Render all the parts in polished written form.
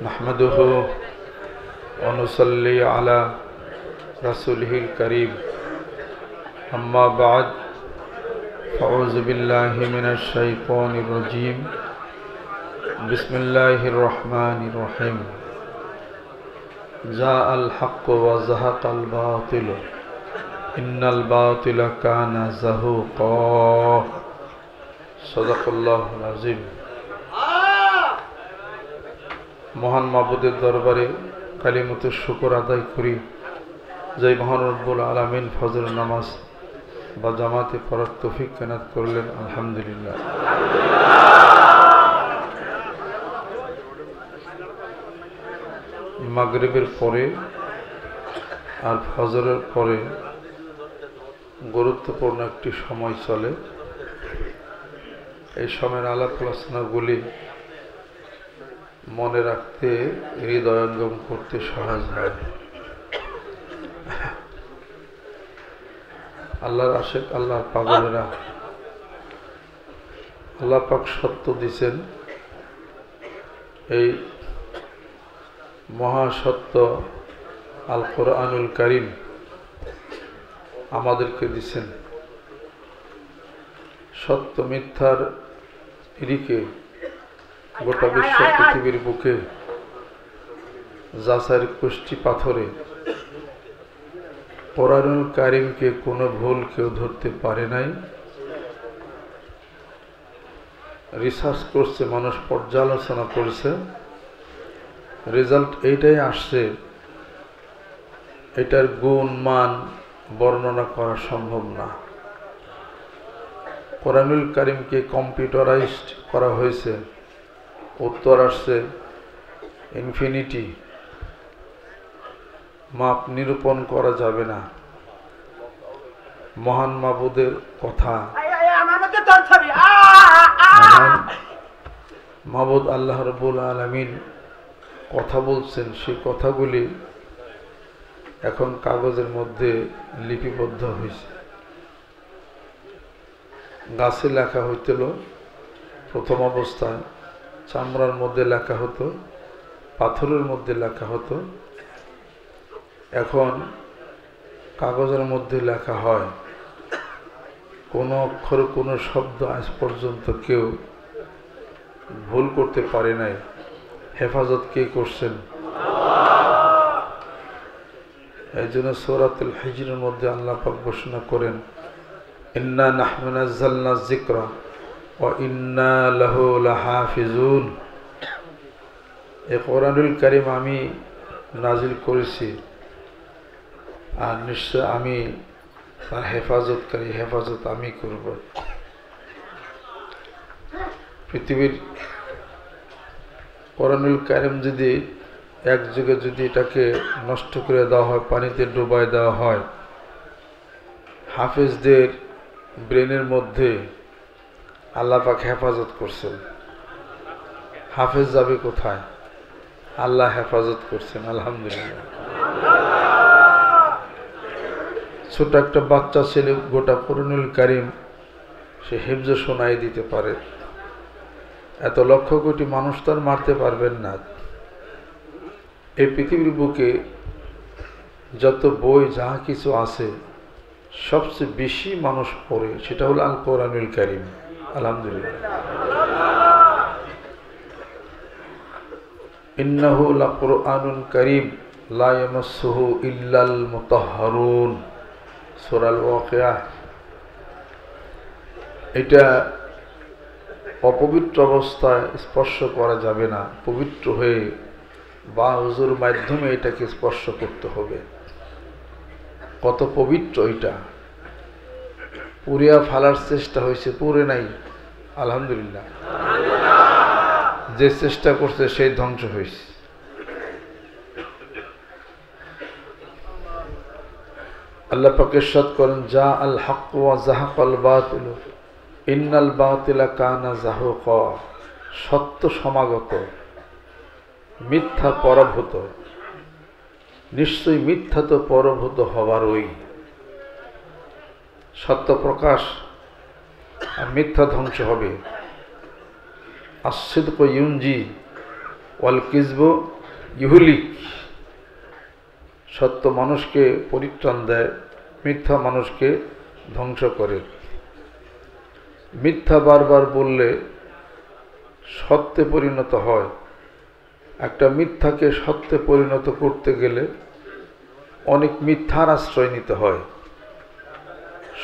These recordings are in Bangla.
नहमदुहु व नुसल्ली अला रसूलिहिल करीम अम्मा बाद फ़अऊज़ु बिल्लाहि मिनश शैतानिर रजीम बिस्मिल्लाहिर रहमानिर रहीम जाअल हक़्क़ु व ज़हक़ल बातिलु इन्नल बातिला काना ज़हूक़ा सदक़ल्लाहुल अज़ीम। महान माबुदेर दरबारे कालिमत शुक्र आदाय करी जे महान रब्बुल आलामीन फजर नामाज बा जामाते पढ़ार तौफिक एनायत करलेन आलহামদুলিল্লাহ। मागरिबेर परे और फजरेर परे गुरुत्वपूर्ण एकटी समय चले। এই সময়ের আলাপ আলোচনাগুলি মনে রাখতে হৃদয়ঙ্গম করতে সহজ হয়। আল্লাহর আশিক আল্লাহর পাগলেরা আল্লাহ পাক সত্য দিয়েছেন, এই মহাসত্য আল কোরআনুল কারীম আমাদেরকে দিয়েছেন। সত্য মিথ্যার নিরিখে গোটা বিশ্ব পৃথিবীর বুকে যাচাইয়ের কুষ্টি পাথরে কোরআনুল কারীমকে কোনো ভুল কেউ ধরতে পারে নাই। রিসার্চ করছে, মানুষ পর্যালোচনা করছে, রেজাল্ট এইটাই আসছে, এটার গুণ মান বর্ণনা করা সম্ভব না। কোরআনুল কারীমকে কম্পিউটারাইজড করা হয়েছে, উত্তর আসছে ইনফিনিটি, মাপ নিরূপণ করা যাবে না। মহান মাবুদের কথা, মহান মাবুদ আল্লাহ রাব্বুল আলামিন কথা বলছেন, সেই কথাগুলি এখন কাগজের মধ্যে লিপিবদ্ধ হয়েছে। গাছে লেখা হইতেল প্রথম অবস্থায়, চামড়ার মধ্যে লেখা হতো, পাথরের মধ্যে লেখা হতো, এখন কাগজের মধ্যে লেখা হয়। কোনো অক্ষর কোনো শব্দ আজ পর্যন্ত কেউ ভুল করতে পারে নাই। হেফাজত কে করছেন? এই জন্য সূরাতুল হিজরের মধ্যে আল্লাহ পাক ঘোষণা করেন, ইন্না নাহনু নাযালনা যিকরা ওয়া ইন্না লাহু লাহাফিজুন। এই কোরআনুল কারীম আমি নাজিল করেছি, আর নিশ্চয় আমি তার হেফাজতকারী, হেফাজত আমি করব। পৃথিবীর কোরআনুল কারীম যদি এক যুগে যদি এটাকে নষ্ট করে দেওয়া হয়, পানিতে ডুবাই দেওয়া হয়, হাফেজদের ব্রেনের মধ্যে আল্লাহ পাক হেফাজত করছেন। হাফেজ যাবে কোথায়? আল্লাহ হেফাজত করছেন, আলহামদুলিল্লাহ। ছোট একটা বাচ্চা ছেলে গোটা কোরআনুল কারীম সে হিফজ শোনাই দিতে পারে। এত লক্ষ কোটি মানুষ তার মারতে পারবেন না। এই পৃথিবীর বুকে যত বই যা কিছু আছে, সবচেয়ে বেশি মানুষ পড়ে সেটা হলো আল কোরআনুল কারীম, আলহামদুলিল্লাহ। ইন্নাহু লাকুরআনুন কারীম লা ইয়ামাসসুহু ইল্লাল মুতাহহারুন, সূরা আল ওয়াকিয়া। এটা অপবিত্র অবস্থায় স্পর্শ করা যাবে না, পবিত্র হয়ে বা হুজুর মাধ্যমে এটাকে স্পর্শ করতে হবে। কত পবিত্র এটা! পুরিয়া ফালার চেষ্টা হয়েছে, পুরে নাই, আলহামদুলিল্লাহ। যে চেষ্টা করছে সেই ধ্বংস হয়েছে। আল্লাহ পাক ইরশাদ করেন, যা আল হক ওয়া যাহাকাল বাতিল ইন্নাল বাতিলা কানা যাহুকা। সত্য সমাগত, মিথ্যা পরাভূত। নিশ্চয়ই মিথ্যা তো পরাভূত হবারই। সত্য প্রকাশ আর মিথ্যা ধ্বংস হবে। আসিদকু ইউনজি ওয়াল কিযবু ইউহলিক, সত্য মানুষকে পরিত্রাণ দেয়, মিথ্যা মানুষকে ধ্বংস করে। মিথ্যা বারবার বললে সত্যে পরিণত হয়। একটা মিথ্যাকে সত্যে পরিণত করতে গেলে অনেক মিথ্যার আশ্রয় নিতে হয়।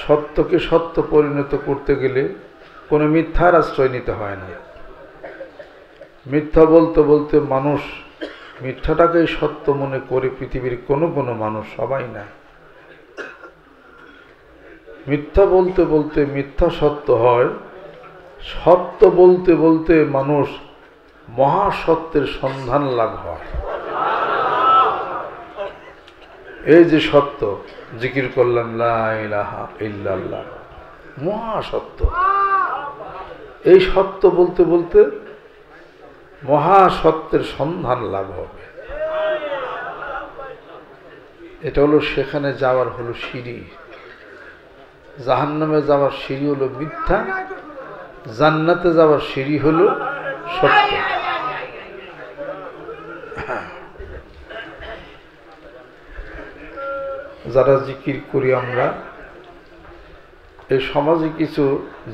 সত্যকে সত্য পরিণত করতে গেলে কোনো মিথ্যার আশ্রয় নিতে হয় না। মিথ্যা বলতে বলতে মানুষ মিথ্যাটাকেই সত্য মনে করে পৃথিবীর কোনো মানুষ, সবাই না। মিথ্যা বলতে বলতে মিথ্যা সত্য হয়, সত্য বলতে বলতে মানুষ মহাসত্যের সন্ধান লাভ হয়। এই যে সত্য, জিকির করলাম লা ইলাহা ইল্লাল্লাহ, মহাসত্য। এই সত্য বলতে বলতে মহাসত্যের সন্ধান লাভ হবে। এটা হলো সেখানে যাওয়ার হলো সিঁড়ি। জাহান্নামে যাওয়ার সিঁড়ি হলো মিথ্যা, জান্নাতে যাওয়ার সিঁড়ি হলো সত্য। যারা জিকির করি আমরা, এই সমাজে কিছু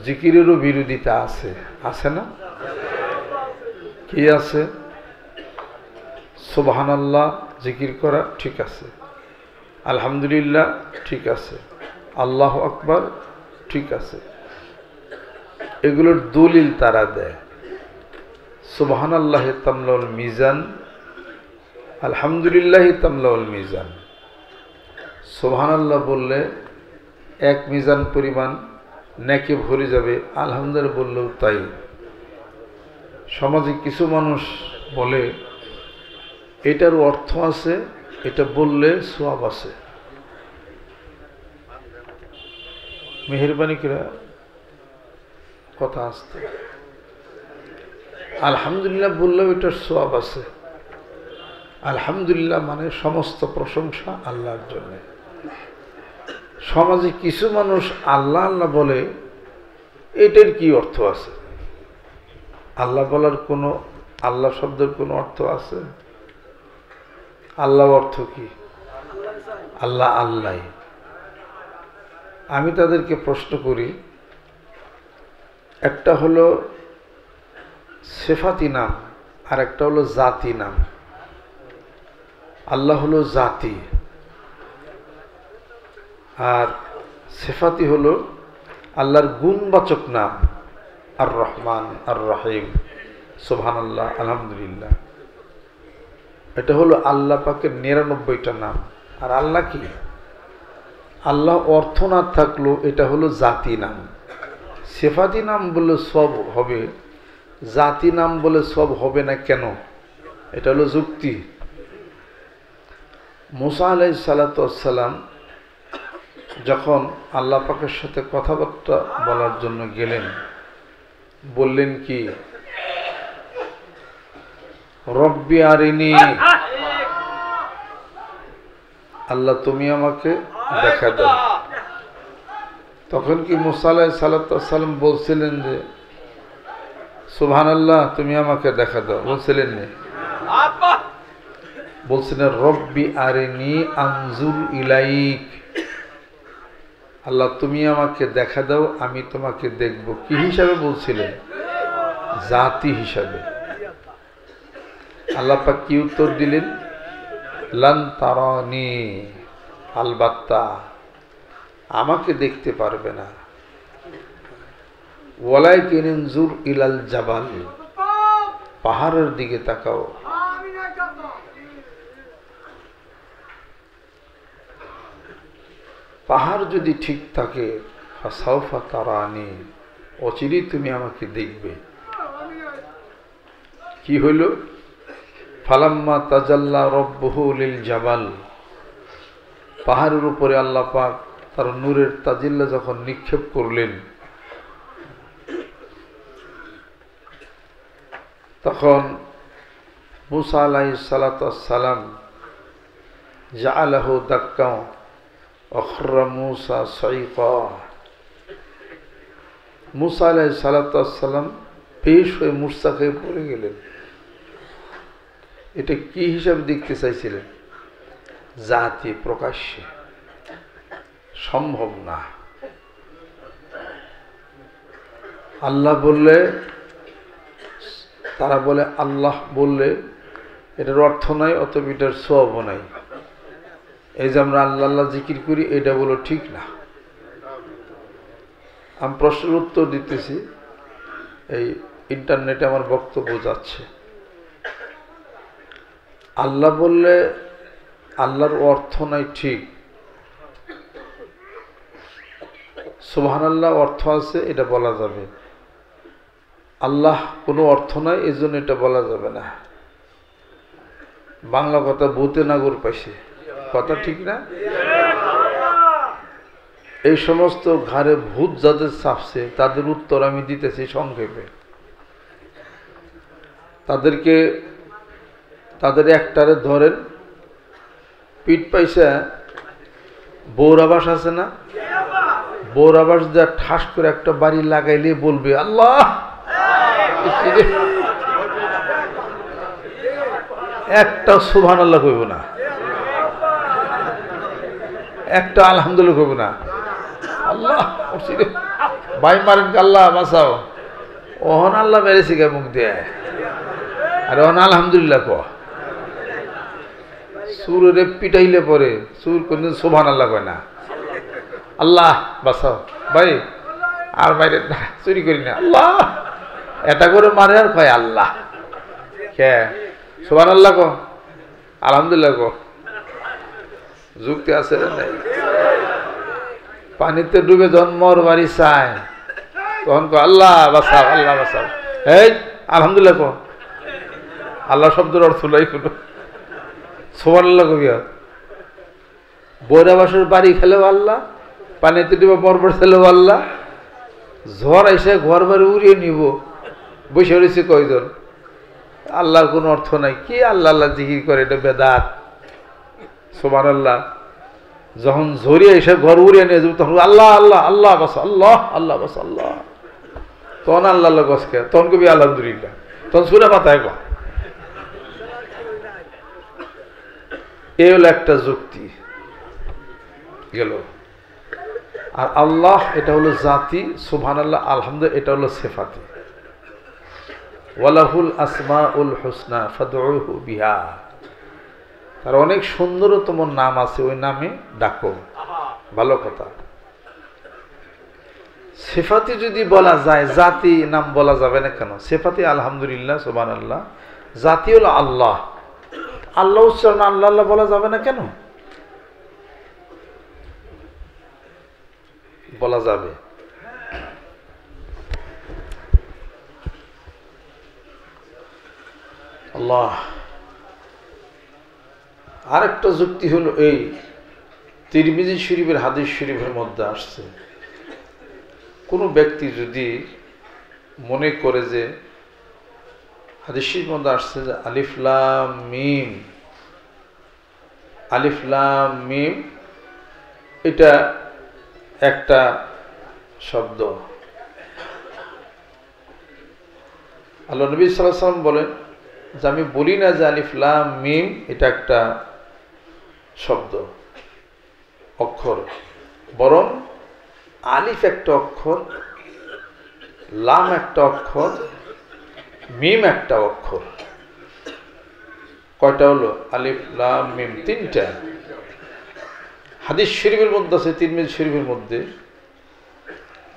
জিকিরেরও বিরোধিতা আছে, আছে না? কি আছে? সুবহানাল্লাহ জিকির করা ঠিক আছে, আলহামদুলিল্লাহ ঠিক আছে, আল্লাহু আকবার ঠিক আছে, এগুলোর দলিল তারা দেয়। সুবহানাল্লাহি তামলাউল মিজান, আলহামদুলিল্লাহি তামলাউল মিজান। সুবহানাল্লাহ বললে এক মিজান পরিমাণ নেকি ভরে যাবে, আলহামদুলিল্লাহ বললেও তাই। সমাজে কিছু মানুষ বলে এটার অর্থ আছে, এটা বললে সওয়াব আছে। মেহেরবানি করে কথা আসতে, আলহামদুলিল্লাহ বললেও এটার সওয়াব আছে। আলহামদুলিল্লাহ মানে সমস্ত প্রশংসা আল্লাহর জন্য। সমাজে কিছু মানুষ আল্লাহ আল্লাহ বলে, এটার কি অর্থ আছে? আল্লাহ বলার কোনো, আল্লাহ শব্দের কোনো অর্থ আছে? আল্লাহ অর্থ কি? আল্লাহ আল্লাহ। আমি তাদেরকে প্রশ্ন করি, একটা হলো সিফাতি নাম আর একটা হলো জাতি নাম। আল্লাহ হলো জাতি, আর সিফাতি হলো আল্লাহর গুণবাচক নাম, আর রহমান, আর রহিম, সুবহানাল্লাহ, আলহামদুলিল্লাহ। এটা হলো আল্লাহ পাকের ৯৯টা নাম। আর আল্লাহ কি? আল্লাহ অর্থ না থাকলেও এটা হলো জাতি নাম। সিফাতি নাম বলে সব হবে, জাতি নাম বলে সব হবে না কেন? এটা হলো যুক্তি। মুসা আলাইহিস সালাতু ওয়াস সালাম যখন আল্লাহ পাকের সাথে কথাবার্তা বলার জন্য গেলেন, বললেন কি? রব্বি আরিনি, আল্লাহ তুমি আমাকে দেখা দাও। তখন কি মুসা আলাইহিস সালাতু ওয়াস সালাম বলছিলেন যে সুবহানাল্লাহ তুমি আমাকে দেখা দাও? বলছিলেন না? বলছিলেন রব্বি আরিনি আনজুর ইলাইক, আল্লাহ তুমি আমাকে দেখা দাও, আমি তোমাকে দেখব। কি হিসাবে বলছিলেন? জাতি হিসাবে। আল্লাহ পাক কি উত্তর দিলেন? লান তারানি, আলবাত্তা আমাকে দেখতে পারবে না। ওয়ালাকিন ইনজুর ইলাল জাবাল, পাহাড়ের দিকে তাকাও। পাহাড় যদি ঠিক থাকে, ফাসাউফা তারানি, অচিরেই তুমি আমাকে দেখবে। কি হইল? ফালাম্মা তাজাল্লা রব্বুহু লিল জাবাল, পাহাড়ের উপরে আল্লাহ পাক তার নূরের তাজিল্লা যখন নিক্ষেপ করলেন, তখন মুসা আলাইহিস সালাতু ওয়াস সালাম জাআলাহু দাক্কা আখরা মুসা সাইকা, মুসা আলাইহিস সালাতু ওয়াস সালাম পেশ হয়ে মূর্ছা খেয়ে পড়ে গেলেন। এটা কি হিসাবে দেখতে চাইছিলেন? জাতি প্রকাশ্যে সম্ভব না। আল্লাহ বললে, তারা বলে আল্লাহ বললে এটার অর্থ নাই, অতএব এটার সওয়াবও নাই। এই যে আমরা আল্লাহ আল্লাহ জিকির করি, এটা বলো ঠিক না। আমি প্রশ্নের উত্তর দিতেছি, এই ইন্টারনেটে আমার বক্তব্য যাচ্ছে। আল্লাহ বললে আল্লাহর অর্থ নাই ঠিক, সুবহানাল্লাহ অর্থ আছে, এটা বলা যাবে। আল্লাহ কোনো অর্থ নাই, এই জন্য এটা বলা যাবে না। বাংলা কথা ভূতে নাগর পাইছে, কথা ঠিক না? এই সমস্ত ঘাড়ে ভূত যাদের চাপছে তাদের উত্তর আমি দিতেছি সংক্ষেপে। তাদেরকে, তাদের একটারে ধরেন, পিঠ পাইসা বৌরাবাস আছে না, বৌরাবাস যা ঠাস করে একটা বাড়ি লাগাইলে বলবে আল্লাহ, একটা সুবহানাল্লাহ কইব না, একটা আলহামদুলিল্লাহ কইব না। আল্লাহ ভাই মারেন, আল্লাহ বাঁচাও। ওহন আল্লাহ মেরেছি কে মুখ দিয়ে, আর ওহন আলহামদুলিল্লাহ ক। সুরে পিটাইলে পরে সুর কোনদিন সুবহানাল্লাহ কয় না, আল্লাহ বাঁচাও ভাই, আর বাইরে চুরি করি না, আল্লাহ এটা করে মারে, আর কয় আল্লাহ। কে সুবহানাল্লাহ ক, আলহামদুলিল্লাহ ক, যুক্তি আছে না নাই? পানিতে ডুবে জন্মর বাড়ি চায়, তখন কো আল্লাহ বাঁচাও, আল্লাহ বাঁচাও। এই আলহামদুলিল্লাহ কো, আল্লাহ শব্দের অর্থ নাই কোনো। সুবহানাল্লাহ কবি, বৈরাবাসের বাড়ি খেলেও আল্লাহ, পানিতে ডুবে মরবর খেলেও আল্লাহ, ঝড় এসে ঘর বাড়ি উড়িয়ে নিব, বসে রয়েছে কয়জন? আল্লাহর কোনো অর্থ নাই। কি আল্লাহ আল্লাহ জিকির করে, এটা বেদাত। সুবহানাল্লাহ। যখন ঝরিয়ে এসে ঘর উড়িয়ে নিয়ে যাবে তখন আল্লাহ আল্লাহ আল্লাহ বাস, আল্লাহ আল্লাহ বাস, আল্লাহ। তখন আল্লাহ আল্লাহ গসকে, তখন কবি আলহামদুলিল্লাহ, তখন সুরা পাতায় ক। এ হলো একটা যুক্তি গেল। আর আল্লাহ এটা হলো জাতি, সুবহানাল্লাহ আলহামদুলিল্লাহ এটা হলো সিফাতি। ওয়ালাহুল আসমাউল হুসনা ফাদউহু বিহা, তার অনেক সুন্দরতম নাম আছে, ওই নামে ডাকো। ভালো কথা। সিফাতি যদি বলা যায়, জাতি নাম বলা যাবে না কেন? সিফাতি আলহামদুলিল্লাহ সুবহানাল্লাহ, জাতি হলো আল্লাহ, আল্লাহ উচ্চারণ আল্লাহ আল্লাহ বলা যাবে না কেন? বলা যাবে। আল্লাহ। আরেকটা যুক্তি হলো এই, তিরমিজি শরীফের হাদিস শরীফের মধ্যে আসছে, কোনো ব্যক্তি যদি মনে করে যে, হাদিস শরীফের মধ্যে আসছে যে আলিফ লাম মিম, আলিফ লাম মিম এটা একটা শব্দ। আল্লাহ নবী সাল্লাল্লাহু আলাইহি ওয়াসাল্লাম বলেন যে আমি বলি না যে আলিফ লাম মিম এটা একটা শব্দ, অক্ষর, বরং আলিফ একটা অক্ষর, লাম একটা অক্ষর, মিম একটা অক্ষর। কয়টা হলো? আলিফ লাম মিম, তিনটা। হাদিস শরীফের মধ্যে আছে, তিরমিজি শরীফের মধ্যে,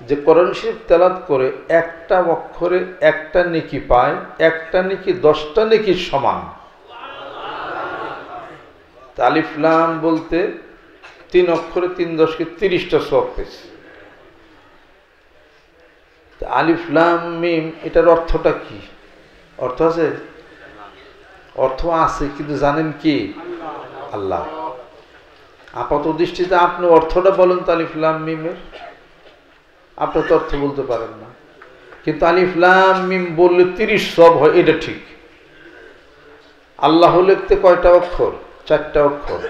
যে কোরআন শরীফ তেলাওয়াত করে একটা অক্ষরে একটা নেকি পায়, একটা নেকি 10টা নেকির সমান। আলিফ লাম বলতে 3 অক্ষরে 3 10 30টা সওয়াব পেয়েছে। আলিফ লাম মিম এটার অর্থটা কি? অর্থ আছে? অর্থ আছে, কিন্তু জানেন কি? আল্লাহ। আপাত দৃষ্টিতে আপনি অর্থটা বলেন তো আলিফ লাম মিমের, আপনি তো অর্থ বলতে পারেন না। কিন্তু আলিফ লাম মিম বললে 30 সওয়াব হয়, এটা ঠিক। আল্লাহ লিখতে কয়টা অক্ষর? 4টা অক্ষর।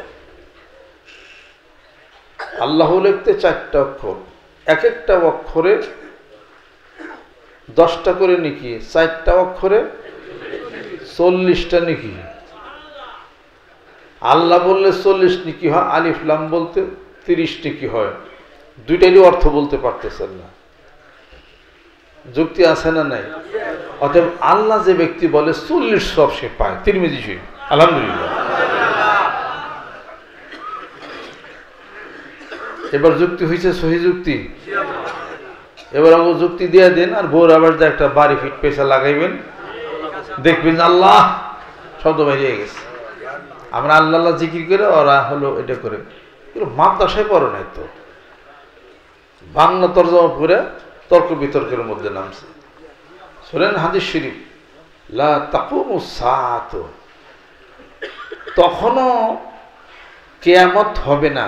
আল্লাহ লিখতে 4টা অক্ষর, এক একটা অক্ষরে 10টা করে নেকি, 4টা অক্ষরে 40টা নেকি। আল্লাহ বললে 40 নেকি হয়, আলিফ লাম বলতে 30 নেকি হয়, দুইটারই অর্থ বলতে পারতেছেন না। যুক্তি আছে না নাই? অতএব আল্লাহ যে ব্যক্তি বলে 40 সব সে পায়। তিরমিজি শরীফ, আলহামদুলিল্লাহ। এবার যুক্তি হয়েছে সহি যুক্তি। এবার আবার যুক্তি দিয়ে দেন, আর ভোর আবার যে একটা বাড়ি ফিট পয়সা লাগাইবেন, দেখবেন আল্লাহ শব্দ বেরিয়ে গেছে। আমরা আল্লাহ আল্লাহ জিকির করে, ওরা হলো এটা করে। মাদ্রাসায় পড়ে নাই তো, বাংলা তরজমা করে তর্ক বিতর্কের মধ্যে নামছে। শোনেন হাদিস শরীফ, লা তাকুমুস সাআত, তখনও কিয়ামত হবে না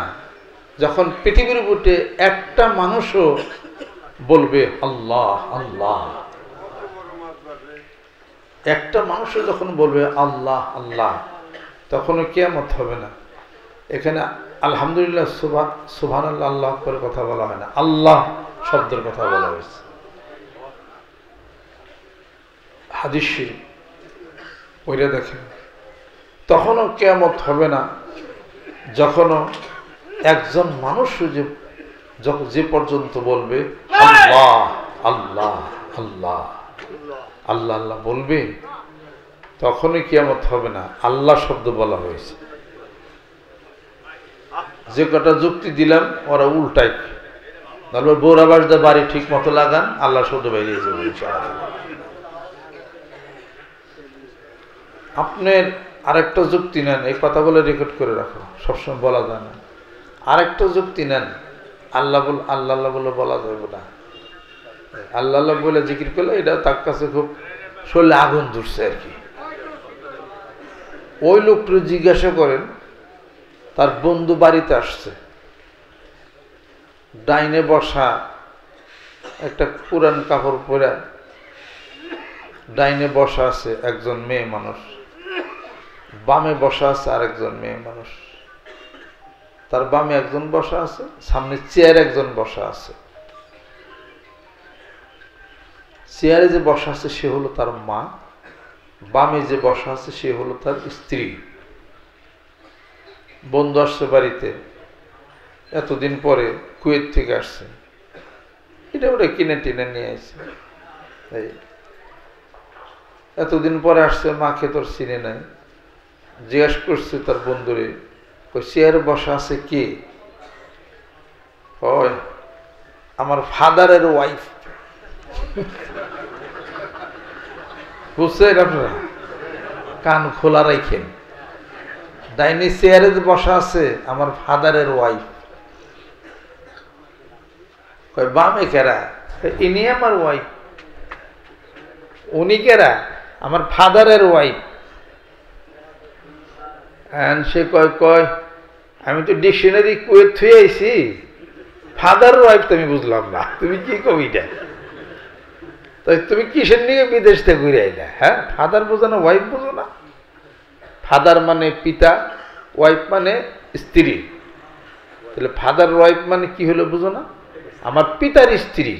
যখন পৃথিবীর বুকে একটা মানুষও বলবে আল্লাহ আল্লাহ। একটা মানুষও যখন বলবে আল্লাহ আল্লাহ, তখনও কিয়ামত হবে না। এখানে আলহামদুলিল্লাহ সুবহানাল্লাহ আল্লাহ করে কথা বলা হয় না, আল্লাহ শব্দের কথা বলা হয়েছে। হাদিস শরীফ ওইটা দেখেন, তখনও কিয়ামত হবে না যখনও একজন মানুষ যে পর্যন্ত বলবে আল্লাহ আল্লাহ আল্লাহ আল্লাহ আল্লাহ বলবে, তখনই কিয়ামত হবে না। আল্লাহ শব্দ বলা হয়েছে। যে কটা যুক্তি দিলাম ওরা উল্টাই, তারপর বোরাবাস দা বাড়ি ঠিক মতো লাগান, আল্লাহ শব্দ বেরিয়ে যাবে ইনশাআল্লাহ। আপনার আরেকটা যুক্তি নেন, এই কথা বলে রেকর্ড করে রাখো, সবসময় বলা যায় না। আরেকটা যুক্তি নেন, আল্লাহ আল্লাহ বলে বলা যাবে না। আল্লাহ আল্লাহ বলে জিকির করলে এটা তার কাছে খুব শরীরে আগুন ধরছে আর কি। ওই লোকটা জিজ্ঞাসা করেন, তার বন্ধু বাড়িতে আসছে, ডাইনে বসা একটা পুরান কাপড় পরে ডাইনে বসা আছে একজন মেয়ে মানুষ, বামে বসা আছে আরেকজন মেয়ে মানুষ। তার বামে একজন বসা আছে, সামনে চেয়ার একজন বসা আছে। চেয়ারে যে বসা আছে সে হলো তার মা, বামে যে বসা আছে সে হলো তার স্ত্রী। বন্ধু আসছে বাড়িতে, এতদিন পরে কুয়েত থেকে আসছে, এটা ওটা কিনে টিনে নিয়ে আসছে। এতদিন পরে আসছে, মাকে তোর চিনে নাই। জিজ্ঞেস করছে তার বন্ধুরে, চেয়ারে বসা আছে কে? হয় আমার ফাদারের ওয়াইফ। বুঝছেন আপনারা? কান খোলা রাখেন। ডাইনি চেয়ারে যে বসা আছে আমার ফাদারের ওয়াইফ। বামে কেরা? ইনি আমার ওয়াইফ। উনি কেরা? আমার ফাদারের ওয়াইফ। সে কয় আমি তো ডিকশনারি কুয়েত থুয়ে আইছি, ফাদার ওয়াইফ তো আমি বুঝলাম না, তুমি কি কবিটা? তাই তুমি কিসের নিয়ে বিদেশ থেকে ঘুরে আইলা? হ্যাঁ, ফাদার বোঝো না, ওয়াইফ বোঝো না? ফাদার মানে পিতা, ওয়াইফ মানে স্ত্রী। তাহলে ফাদার ওয়াইফ মানে কি হলো বুঝো না? আমার পিতার স্ত্রী।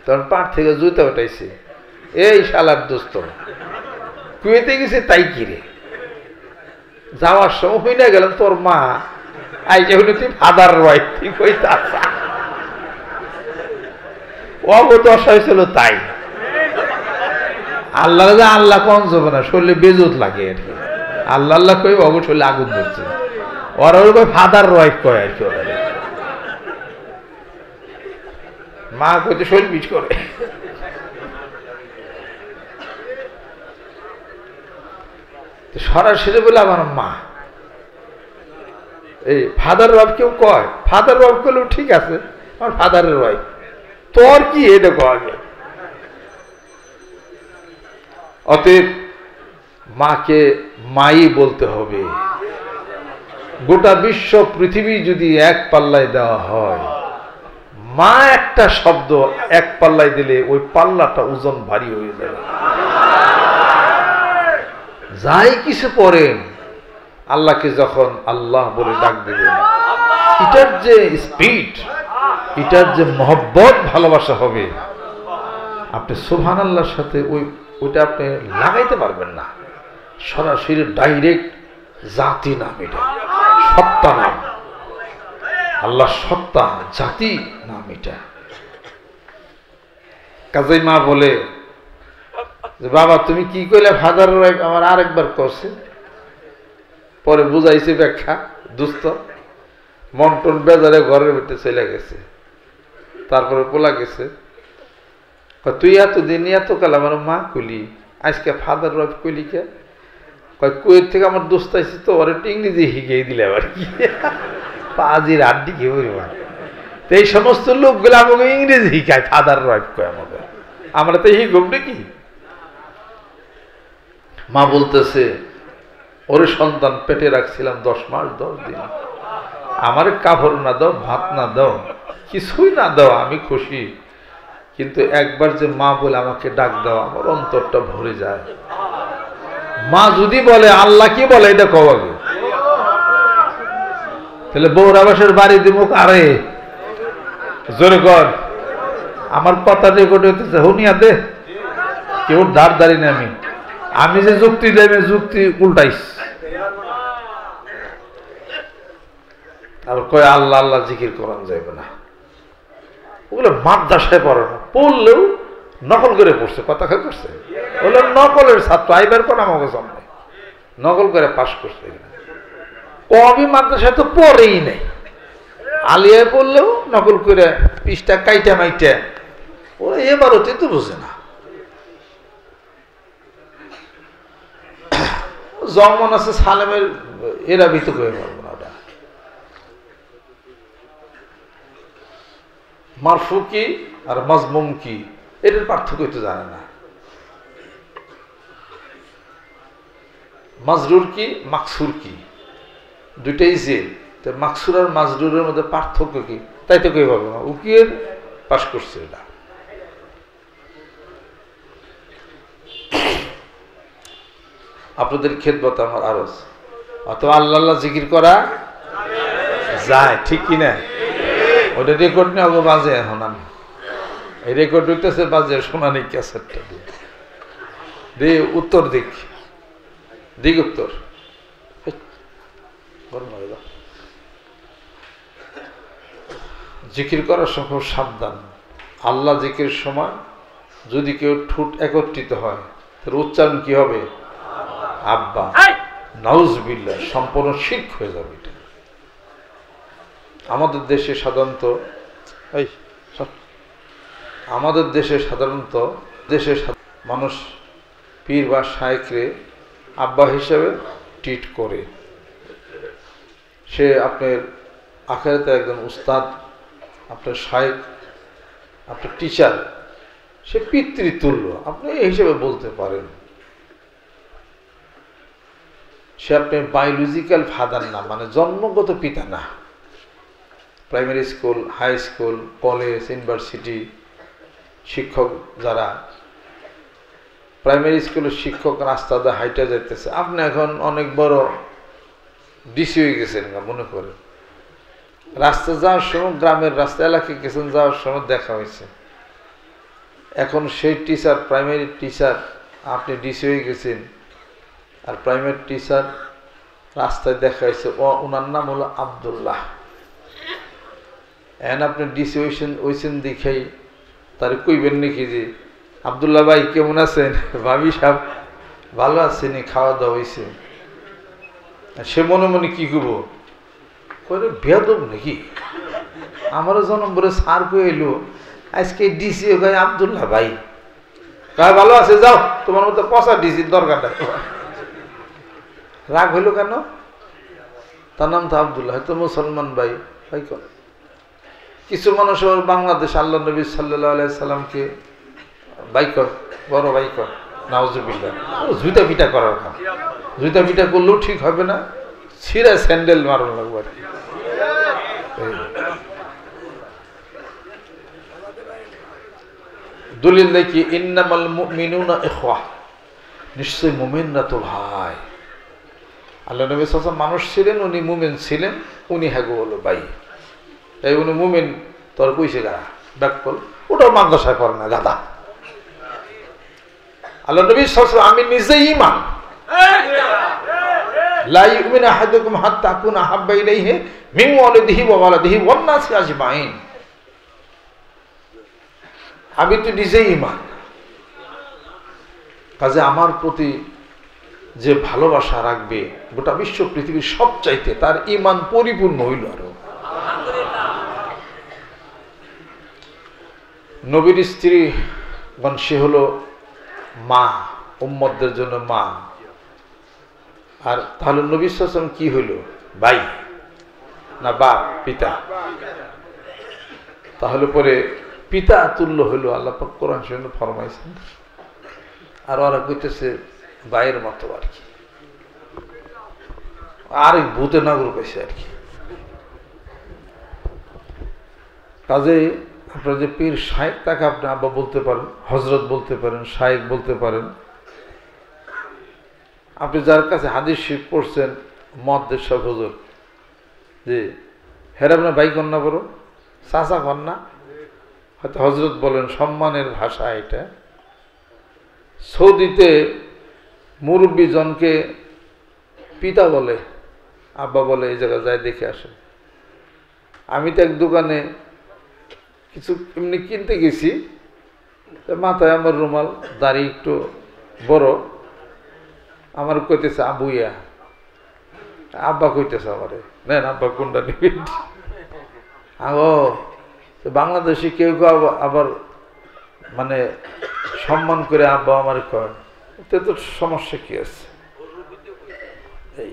তখন পাট থেকে জুতা উঠাইছে, এই শালার দোস্ত, কুয়েতে গেছে তাই কিরে? যাওয়ার সময় হই না গেলাম তোর মা আইজা হইলে তুই ফাদার ওয়াইফ, ঠিক হইতে আসা অবদশা হয়েছিল তাই। আল্লাহ আল্লাহ কম যাবে না, শরীরে বেজত লাগে আর কি। আল্লাহ আল্লাহ কই অব শরীরে আগুন ধরছে, ওরা ওই কই ফাদার ওয়াইফ কয় আর কি। ওরা মা কইতে শরীর বিচ করে। সরাসরি বলে আমার মা। এই ফাদার ওয়াইফ কেউ কয়, ফাদার ওয়াইফ করলেও ঠিক আছে, আমার ফাদারের ওয়াইফ। তোর কি এটা আগে? অতএব মাকে মাই বলতে হবে। গোটা বিশ্ব পৃথিবী যদি এক পাল্লায় দেওয়া হয়, মা একটা শব্দ এক পাল্লায় দিলে ওই পাল্লাটা ওজন ভারী হয়ে যাবে। যাই কিছু পড়েন, আল্লাহকে যখন আল্লাহ বলে ডাক দেবেন, এটার যে স্পিড, এটার যে মহব্বত ভালোবাসা হবে, আপনি সুবহানাল্লাহর সাথে ওইটা আপনি লাগাইতে পারবেন না। সরাসরি ডাইরেক্ট জাতি নাম, এটা সত্তা নাম, আল্লাহ সত্তা, জাতি নাম এটা। কাজেই মা বলে যে বাবা তুমি কি কইলে ফাদার ওয়াইফ, আমার আরেকবার করছে, পরে বুঝাইছে ব্যাখ্যা, দুস্থ মন্টন বেজারে ঘরের ভিতরে চলে গেছে। তারপরে পোলা গেছে, তুই এতদিন এতকাল আমার মা কইলি, আজকে ফাদার ওয়াইফ কইলি কে? কয় কুয়েত থেকে আমার দোস্ত আইসি তো, ওর একটু ইংরেজি শিখিয়ে দিলে আবার কি পাজির আড্ডি কি পরিমাণ। তো এই সমস্ত লোকগুলো আমাকে ইংরেজি শিখায়, ফাদার ওয়াইফ কয় আমাকে, আমরা তো শিখব নাকি? মা বলতেছে ওরে সন্তান পেটে রাখছিলাম 10 মাস 10 দিন, আমার কাপড় না দাও, ভাত না দাও, কিছুই না দাও, আমি খুশি, কিন্তু একবার যে মা বলে আমাকে ডাক দাও, আমার অন্তরটা ভরে যায়। মা যদি বলে আল্লাহ কি বলে এটা কও আগে, তাহলে বৌরাবাসের বাড়ি দিব আরে জোরে কর, আমার কথা রেকর্ড হইতেছে, হুনিয়া দে কেউ ধার দাঁড়ি না, আমি যে যুক্তি দেবে যুক্তি উল্টাইস। আর কয় আল্লাহ আল্লাহ জিকির করান যাবে না, ওগুলো মাদ্রাসায় পড়ে না, পড়লেও নকল করে পড়ছে, কথা খেয়ে পড়ছে, ওগুলো নকলের ছাত্র, আইবার পর আমাকে সামনে নকল করে পাশ করছে। কবি মাদ্রাসায় তো পড়েই নেই, আলিয়ায় পড়লেও নকল করে পিসটা কাইটা মাইটা, ওরা এবার হতে তো বোঝে না। জমন আছে সালেমের, এরা ভিতর করে পারবো না। ওটা মারফু কি আর মাজমুম কি, এটার পার্থক্য তো জানে না। মাজরুর কি মাকসুর কি, দুইটাই জেল, তো মাকসুর আর মাজরুরের মধ্যে পার্থক্য কি তাই তো কেউ পারবো না। উকিল পাশ করছে এটা। আপনাদের খেদমত আমার আরজ, অথবা আল্লাহ আল্লাহ জিকির করা যায়, ঠিক কিনা? ওটা রেকর্ড নিয়ে আগে বাজে, এখন আমি এই রেকর্ড হইতেছে বাজে, শোনা নেই ক্যাসেটটা দিয়ে উত্তর দিক দিক উত্তর জিকির করার সময় খুব সাবধান। আল্লাহ জিকির সময় যদি কেউ ঠোঁট একত্রিত হয়, তার উচ্চারণ কি হবে? আব্বা, নাউজুবিল্লাহ, সম্পূর্ণ শিরক হয়ে যাবে। এটা আমাদের দেশে সাধারণত মানুষ পীর বা শায়েখরে আব্বা হিসেবে ট্রিট করে। সে আপনার আখিরাতে একজন উস্তাদ, আপনার শায়েখ, আপনার টিচার, সে পিতৃতুল্য, আপনি এই হিসেবে বলতে পারেন। সে আপনার বায়োলজিক্যাল ফাদার না, মানে জন্মগত পিতা না। Primary school, high school, college, university শিক্ষক, যারা প্রাইমারি স্কুলের শিক্ষক রাস্তা দিয়ে হাইটা যাইতেছে, আপনি এখন অনেক বড় ডিসি হয়ে গেছেন না, মনে করেন রাস্তা যাওয়ার সময়, গ্রামের রাস্তা এলাকায় গেছেন, যাওয়ার সময় দেখা হয়েছে, এখন সেই টিচার, প্রাইমারি টিচার, আপনি ডিসি হয়ে গেছেন, আর প্রাইমারি টিচার রাস্তায় দেখা হয়েছে, ওনার নাম হলো আব্দুল্লাহ। এখন আপনি ডিসি হয়েছেন দেখেই তার কইবেন নাকি যে আব্দুল্লাহ ভাই কেমন আছেন, ভাবি সাহেব ভালো আছেন, খাওয়া দাওয়া হয়েছে? সে মনে মনে কি করবো, বেয়াদব নাকি, আমারও জন্ম বলে সার কয়ে এলো, আজকে ডিসি ভাই আব্দুল্লাহ ভাই কয় ভালো আছে, যাও তোমার মতো পচা ডিসির দরকার নাই। রাগ হইল কেন? তার নাম তো আব্দুল্লাহ, হয়তো মুসলমান ভাই ভাই কর। কিছু মানুষ বাংলাদেশ আল্লাহ নবী সাল্লাল্লাহু আলাইহি সাল্লামকে বাইকর, বড় বাইকর, নাউজুবিল্লাহ, জুতা পিটা করার কাম। জুতা পিটা করলেও ঠিক হবে না, ছিঁড়া স্যান্ডেল মারানো লাগবে আর কি। দলিল দেখি, ইন্নামাল মুমিনুনা ইখওয়া, নিশ্চয় মুমিনরা তো ভাই। আল্লাহ নবী সাল্লাল্লাহু আলাইহি ওয়াসাল্লাম মানুষ ছিলেন, উনি মুমিন ছিলেন, উনি হ্যাগো হলো ভাই। এই উনি মুমিন, তোর কইছে গা ব্যাক কল, ওটাও মাদ্রাসায় পড়ে না গাদা। আল্লাহ নবী সাল্লাল্লাহু আলাইহি ওয়াসাল্লাম, আমি নিজেই ইমাম, লা ইউমিনু আহাদুকুম হাত্তা আকুনা আহাব্বা ইলাইহি মিন ওয়ালিদিহি ওয়া ওয়ালাদিহি ওয়ান নাসি আজমাইন। আমি তো নিজেই ঈমান, কাজে আমার প্রতি যে ভালোবাসা রাখবে গোটা বিশ্ব পৃথিবীর সব চাইতে তার ঈমান পরিপূর্ণ হইল। আরো নবীর স্ত্রী সে হলো মা, উম্মতদের জন্য মা। আর তাহলে নবী সাল্লাল্লাহু আলাইহি ওয়াসাল্লাম কি হইল? ভাই না বাপ, পিতা। তাহলে পরে পিতা তুল্য হইল, আল্লাহ পাক কোরআন শরীফে ফরমাইছেন। আর ওরা কইতেছে ভাইয়ের মতো আর কি, আর ভূতে নাগর পাইছে আর কি। কাজে আপনার যে পীর শায়েখ, তাকে আপনি আব্বা বলতে পারেন, হজরত বলতে পারেন, শায়েখ বলতে পারেন। আপনি যার কাছে হাদিস শরীফ পড়ছেন, মহাদ্দেশ সাহেব হুজুর, যে হের আপনার ভাই কন্যা বড়, চাচা কন্যা, হয়তো হজরত বলেন, সম্মানের ভাষা এটা। সৌদিতে মুরব্বী জনকে পিতা বলে, আব্বা বলে, এই জায়গায় যায় দেখে আসে। আমি তো এক দোকানে কিছু এমনি কিনতে গেছি, মাথায় আমার রুমাল, দাড়ি একটু বড়, আমার কইতেছে আবুইয়া, আব্বা কইতেছে আমারে, নেন আব্বা কোনটা নিবেন। আগো বাংলাদেশে কেউ কেউ আবার মানে সম্মান করে আব্বা আমার কয়, এতে তো সমস্যা কি আছে? এই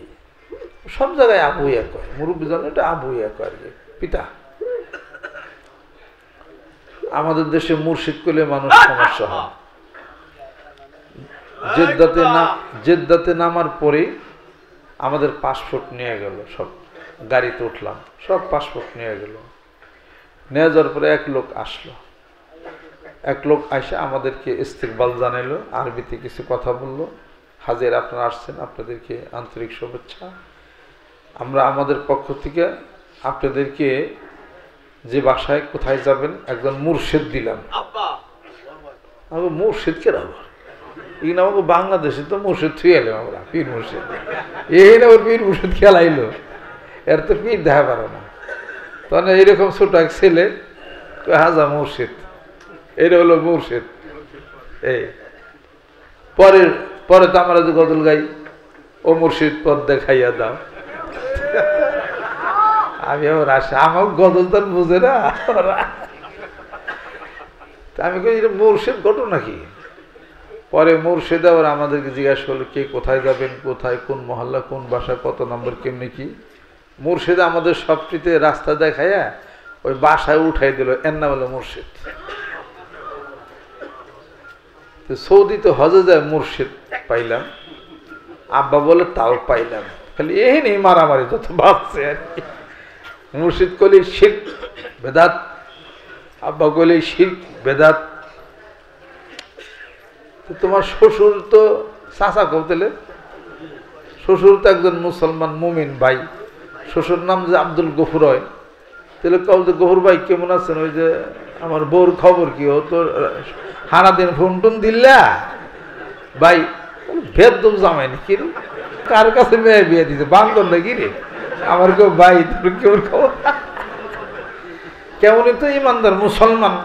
সব জায়গায় আবুইয়া কয়, মুরব্বী জন এটা আবুইয়া কয় আর কি, পিতা। আমাদের দেশে মুর্শিদ করলে মানুষ সমস্যা হয়। জেদ্দাতে নামার পরে আমাদের পাসপোর্ট নিয়ে গেল, সব গাড়িতে উঠলাম, সব পাসপোর্ট নিয়ে গেল। নিয়ে যাওয়ার পরে এক লোক আসলো, এক লোক এসে আমাদেরকে ইস্তেকবাল জানাইলো, আরবিতে কিছু কথা বললো। হাজির, আপনারা আসছেন, আপনাদেরকে আন্তরিক শুভেচ্ছা। আমরা আমাদের পক্ষ থেকে আপনাদেরকে যে বাসায় কোথায় যাবেন একজন মুর্শিদ দিলাম। আমাকে মুর্শিদকে রাখবো, এই না আমাকে বাংলাদেশে তো মুর্শিদ থুয়ে এলাম আমরা, পীর মুর্শিদ। এই না ওর পীর মুর্শিদ খেলাইলো, এর তো পীর দেখা পারো না। তখন এইরকম ছোট এক ছেলে, হাজা মুর্শিদ, এটা হলো মুর্শিদ। এই পরে তো আমরা যে গজল গাই, ও মুর্শিদ পদ দেখাইয়া দাও। আমি আবার আসে, আমার গজল তো বুঝে না। আমি কই মুর্শিদ ঘটনা কি? পরে মুর্শিদ আবার আমাদেরকে জিজ্ঞাসা করলো, কে কোথায় যাবেন, কোথায়, কোন মহল্লা, কোন বাসা, কত নম্বর, কেমনি কি। মুর্শিদ আমাদের সবটিতে রাস্তা দেখাইয়া ওই বাসায় উঠাই দিল, এর নাম হলো মুর্শিদ। সৌদিতে হজে যায় মুর্শিদ পাইলাম, আব্বা বলে তাও পাইলাম, খালি এই নেই মারামারি যত ভাবছে আর কি। মুর্শিদ কলি শিরক বেদাত, আব্বা কলি শিরক বেদাত। তোমার শ্বশুর তো চাচা কৌতলে, শ্বশুর তো একজন মুসলমান মুমিন ভাই, শ্বশুর নাম যে আব্দুল গফুর হয়, তাহলে কল যে গফুর ভাই কেমন আছেন, ওই যে আমার বউর খবর কি, ও তো সারাদিন ফোন টোন দিল্লা ভাই, ভেদ তো জামাই নাকি, কার কাছে মেয়ে বিয়ে দিছে, বান্ধব নাকি রে, আমার কেউ ভাই তোর কেমন খবর, কেমন তো ইমানদার মুসলমান।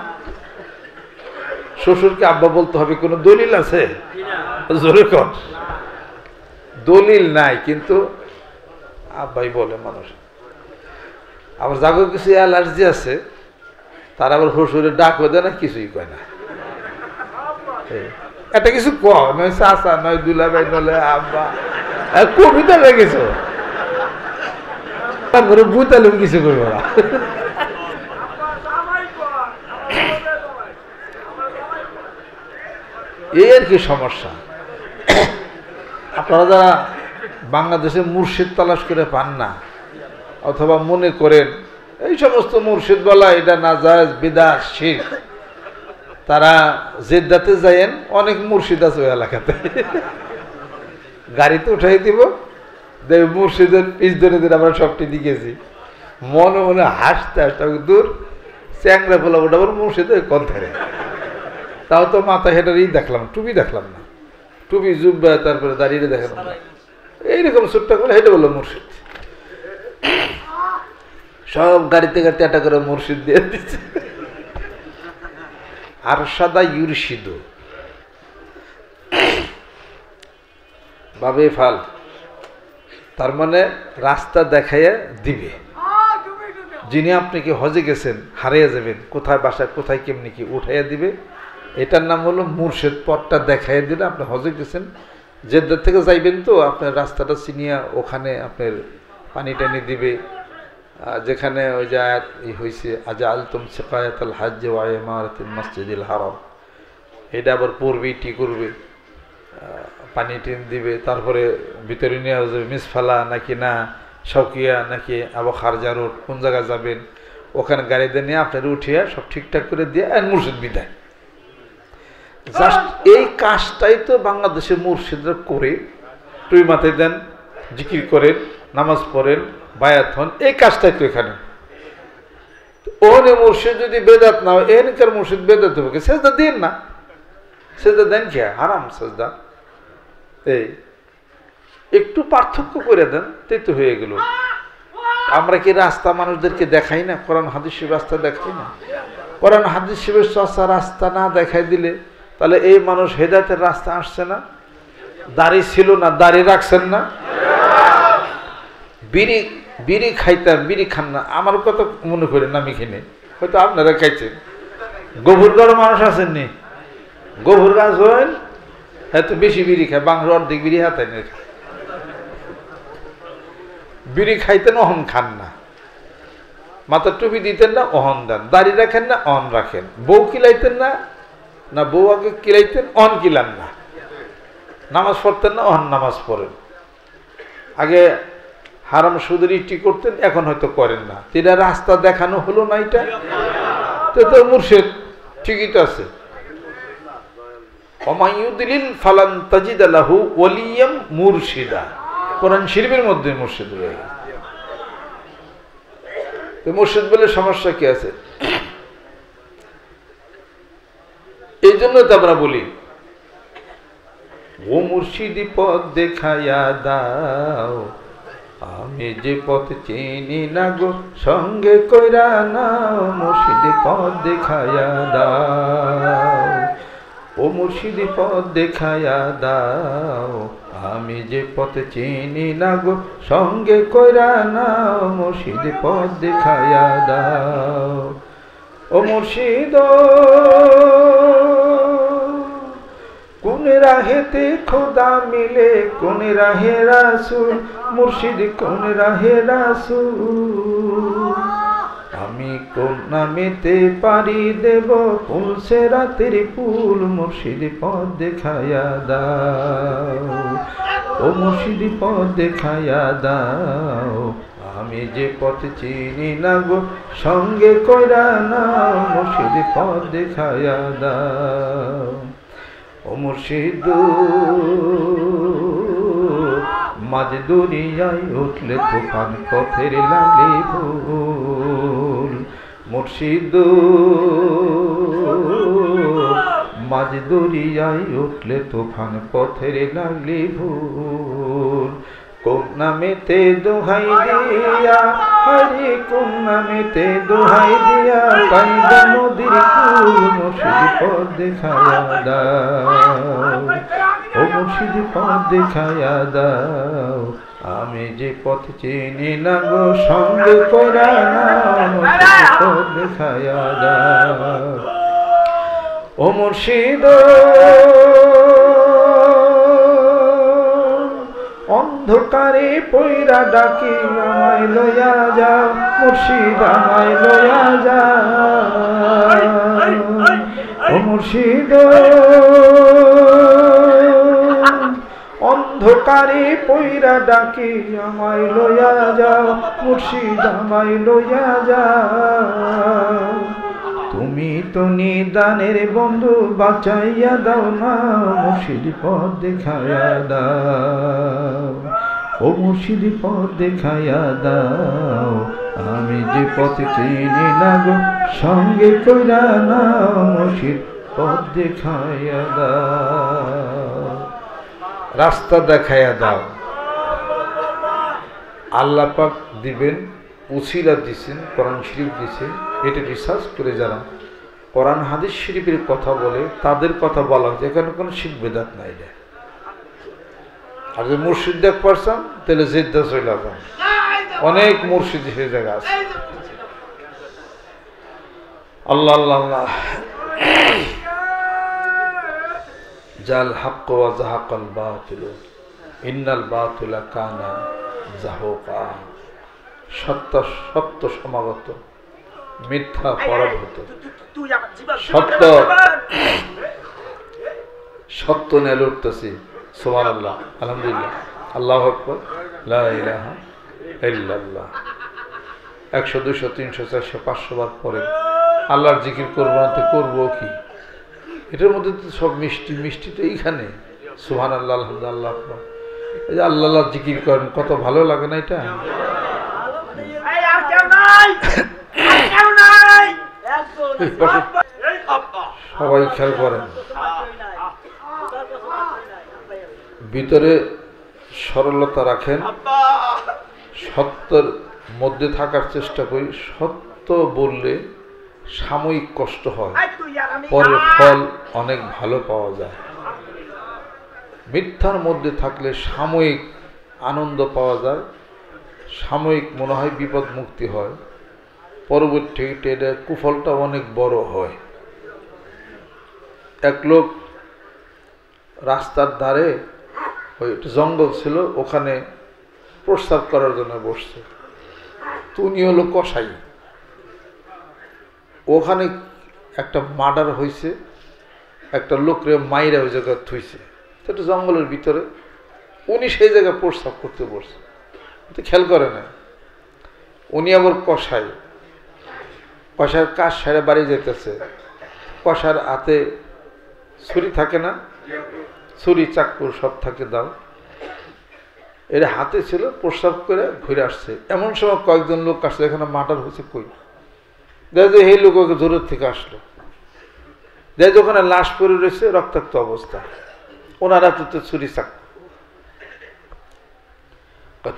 শ্বশুরকে আব্বা বলতে হবে, কোনো দলিল আছে? জোরে কর, দলিল নাই, কিন্তু আব্বাই বলে মানুষ। আবার যাগো কিছু অ্যালার্জি আছে, তারা আবার শ্বশুরের ডাকও দেয় না, কিছুই কয় না। এটা কিছু কয় নয়, চাচা নয় দুলাভাই, নলে আব্বা, কবিতা লেগেছ, তারপরে বুতালুম কিছু করবো না। এই আর কি সমস্যা। আপনারা যারা বাংলাদেশে মুর্শিদ তালাশ করে পান না, অথবা মনে করেন এই সমস্ত মুর্শিদ বলা এটা নাজায়েজ, বিদআত, শিরক, তারা জেদ্দাতে যায়েন, অনেক মুর্শিদ আছে ওই এলাকাতে, গাড়িতে উঠাই দিব, দেখ মুর্শিদের পিছ ধরে দিন, আমরা সবটি দিকেছি, মনে মনে হাসতে হাসতে দূর চ্যাংরা ফোলা ওটা আবার মুর্শিদের কন্থারে। তাও তো মাথা হেঁটারই দেখলাম, টুপি দেখলাম না, টুপি জুব্বা, তারপরে দাঁড়িয়ে দেখলাম না, এইরকম ছোট্ট করে হেঁটে বললো মুর্শিদ। সব গাড়িতে গাড়িতে একটা করে মুর্শিদ দিয়ে দিচ্ছে। আর সাদা ইউরশিদ বাবে ফাল, তার মানে রাস্তা দেখাইয়া দিবে। যিনি আপনি কি হজে গেছেন, হারিয়ে যাবেন, কোথায় বাসা, কোথায় কেমনি কি উঠাইয়া দিবে, এটার নাম হলো মুর্শিদ। পথটা দেখাইয়া দিলে আপনি হজে গেছেন, জেদ্দার থেকে যাইবেন তো আপনার রাস্তাটা চিনিয়া ওখানে আপনার পানি টানি দিবে। যেখানে ওই যে আয়াত হয়েছে আজা আলতুম সিকায়াতুল হাজ্জ ওয়া ইমারাতুল মসজিদিল হারাম, এটা আবার পড়বে, টি করবে, পানি টিন দিবে, তারপরে ভিতরে নিয়ে যাবে মিসফালা নাকি না শৌকিয়া নাকি আবু খারজা রোড, কোন জায়গায় যাবেন, ওখানে গাড়িতে নিয়ে আপনার উঠিয়া সব ঠিকঠাক করে দিয়ে আর মুর্শিদ বিদায়। জাস্ট এই কাজটাই তো বাংলাদেশের মুর্শিদরা করে, টুই মাথায় দেন, জিকির করেন, নামাজ পড়েন, বায়াত হন, এই কাজটাই তো এখানে। ওনে মুর্শিদ যদি বেদাত না হয়, এনকার মুর্শিদ বেদাত হবে, সেজদা দিন না, সেজদা দেন কি হারাম সেজদা। এই একটু পার্থক্য করে দেন, তাই তো হয়ে গেল। আমরা কি রাস্তা মানুষদেরকে দেখাই না? কোরআন হাদিসের রাস্তা দেখাই না? কোরআন হাদিসের রাস্তা না দেখাই দিলে তাহলে এই মানুষ হেদায়েতের রাস্তা আসছে না। দাড়ি ছিল না, দাড়ি রাখছেন না, বিড়ি বিড়ি খাইতেন, বিড়ি খান না, আমার কথা মনে করেন আমি কিনে, হয়তো আপনারা খাইছেন। গোবর গাড়ো মানুষ আছেননি, গোবর গাছ হইন হ্যাঁ তো বেশি বিড়ি খায়, বাংলার অর্ধেক বিড়ি হাতেন, বিড়ি খাইতেন, অহন খান না, মাথার টুপি দিতেন না, অহন দেন, দাড়ি রাখেন না, অন রাখেন, বউ কিলাইতেন না, না বউ আগে কিলাইতেন, অন কিলান না, নামাজ পড়তেন না, অহন নামাজ পড়েন, আগে হারাম সুদের ইটি করতেন, এখন হয়তো করেন না। এটা রাস্তা দেখানো হলো না, এটা তো মুর্শিদ ঠিকই তো আছে। ওমাইয়ুদলিল ফালান তাজিদ লাহু ওয়ালিয়াম মুরশিদা, কোরআন শরীফের মধ্যে মুর্শিদ রয়ে গেছে। তো মুর্শিদ বলে সমস্যা কি আছে? এই জন্য তো আমরা বলি ও মুর্শিদি পথ দেখাইয়া দাও, আমি যে পথ চিনি না গো সঙ্গে কইরা নাও, মুর্শিদি পথ দেখাইয়া দাও, ও মুর্শিদি পথ দেখাইয়া দাও, আমি যে পথ চিনি না গো সঙ্গে কইরা নাও, মুর্শিদি পথ দেখাইয়া দাও। ও মুর্শিদ কোন রাহেতে খোদা মিলে, কোন রাহে রাসূল, মুর্শিদ কোন রাহে রাসূল, আমি কোন নামেতে পারি দেব পুলসে রাতের পুল, মুর্শিদ পথ দেখাইয়া দাও, ও মুর্শিদ পথ দেখাইয়া দাও, আমি যে পথ চিনি না গো সঙ্গে কইরা নাও, মুর্শিদ পথ দেখাইয়া দাও। ও মুর্শিদ মাঝ দুনিয়ায় উঠলে তুফান, পথের লাগলি ভুল, মুর্শিদ মাঝ দুনিয়ায় উঠলে তুফান, পথের লাগলি ভুল, কোন নামেতে দোহাই দিয়া, হরি কোন নামেতে দোহাই দিয়া, পাইব নদীর কুল, মুর্শিদ পথ দেখাইয়া দাও, ও মুর্শিদ পথ দেখাইয়া দাও, আমি যে পথ চিনি না গো সঙ্গে কইরা নাও, মুর্শিদ পথ দেখাইয়া দাও। ও মুর্শিদ অন্ধকারে পইরা ডাকি, আমায় লইয়া যাও, মুর্শিদ আমায় লইয়া যাও, ও মুর্শিদ অন্ধকারে পইরা ডাকি, আমায় লইয়া যাও, মুর্শিদ আমায় লইয়া যাও, তুমি তো নিদানের বন্ধু, বাঁচাইয়া দাও না, মুর্শিদ পথ দেখাইয়া দাও, ও মুর্শিদ পথ দেখাইয়া দাও, আমি যে পথ চিনি না গো সঙ্গে কইরা নাও, মুর্শিদ পথ দেখাইয়া দাও, রাস্তা দেখাইয়া দাও। আল্লাহ পাক দিবেন, উসিলা দিছেন, কোরআন শরীফ দিছেন। এটা রিসার্চ করে যারা কোরআন হাদিস শরীফের কথা বলে তাদের কথা বলা হচ্ছে, এখানে কোনো শিরক বিদআত নাই রে। আর যদি মুর্শিদ দেখ পারছেন তাহলে জিদ্দা চলে যান, অনেক মুর্শিদ সে জায়গা আছে। আল্লাহ আল্লাহ আল্লাহ। জাল হাক্ক ওয়া যাহাকাল বাতিল ইন্নাল বাতিলা কানা যাহুকা। সত্য সত্য সমাগত, মিথ্যা পরাভূত। সত্য সত্য নিয়ে লড়তেছি। সুবহানাল্লাহ, আলহামদুলিল্লাহ, আল্লাহু আকবার, লা ইলাহা ইল্লাল্লাহ। 100 200 300 400 500 বার পরে আল্লাহর জিকির করবো না তো করবো কি? এটার মধ্যে তো সব মিষ্টি, মিষ্টি তো এইখানে। সুবহানাল্লাহ, আলহামদুলিল্লাহ, আকবার। এই যে আল্লাহ আল্লাহ জিকির করেন, কত ভালো লাগে না এটা? সবাই খেয়াল করেন, ভিতরে সরলতা রাখেন, সত্যের মধ্যে থাকার চেষ্টা করি। সত্য বললে সাময়িক কষ্ট হয়, পরে ফল অনেক ভালো পাওয়া যায়। মিথ্যার মধ্যে থাকলে সাময়িক আনন্দ পাওয়া যায়, সাময়িক মনে হয় বিপদ মুক্তি হয়, পরবর্তীতে এটা কুফলটা অনেক বড় হয়। এক লোক রাস্তার ধারে, ওই জঙ্গল ছিল, ওখানে প্রস্রাব করার জন্য বসছে। তো উনি হলো কসাই। ওখানে একটা মার্ডার হয়েছে, একটা লোকরে মাইরা ওই জায়গায় থুইছে। তো একটা জঙ্গলের ভিতরে উনি সেই জায়গায় প্রস্রাব করতে বসছে, তো খেয়াল করে না। উনি আবার কসাই, কসার কাজ সেরে বাড়ি যেতেছে। কসার হাতে ছুরি থাকে না, ছুরি চাকু সব থাকে, দাও। এর হাতে ছিল, প্রস্রাব করে ঘুরে আসছে। এমন সময় কয়েকজন লোক আসছে, এখানে মার্ডার হয়েছে কই। দেখো এই লোক ওকে দূরের থেকে আসলো, দেখো ওখানে লাশ পড়ে রয়েছে, রক্তাক্ত অবস্থা, ওনার হাতে তো ছুরি চাকু।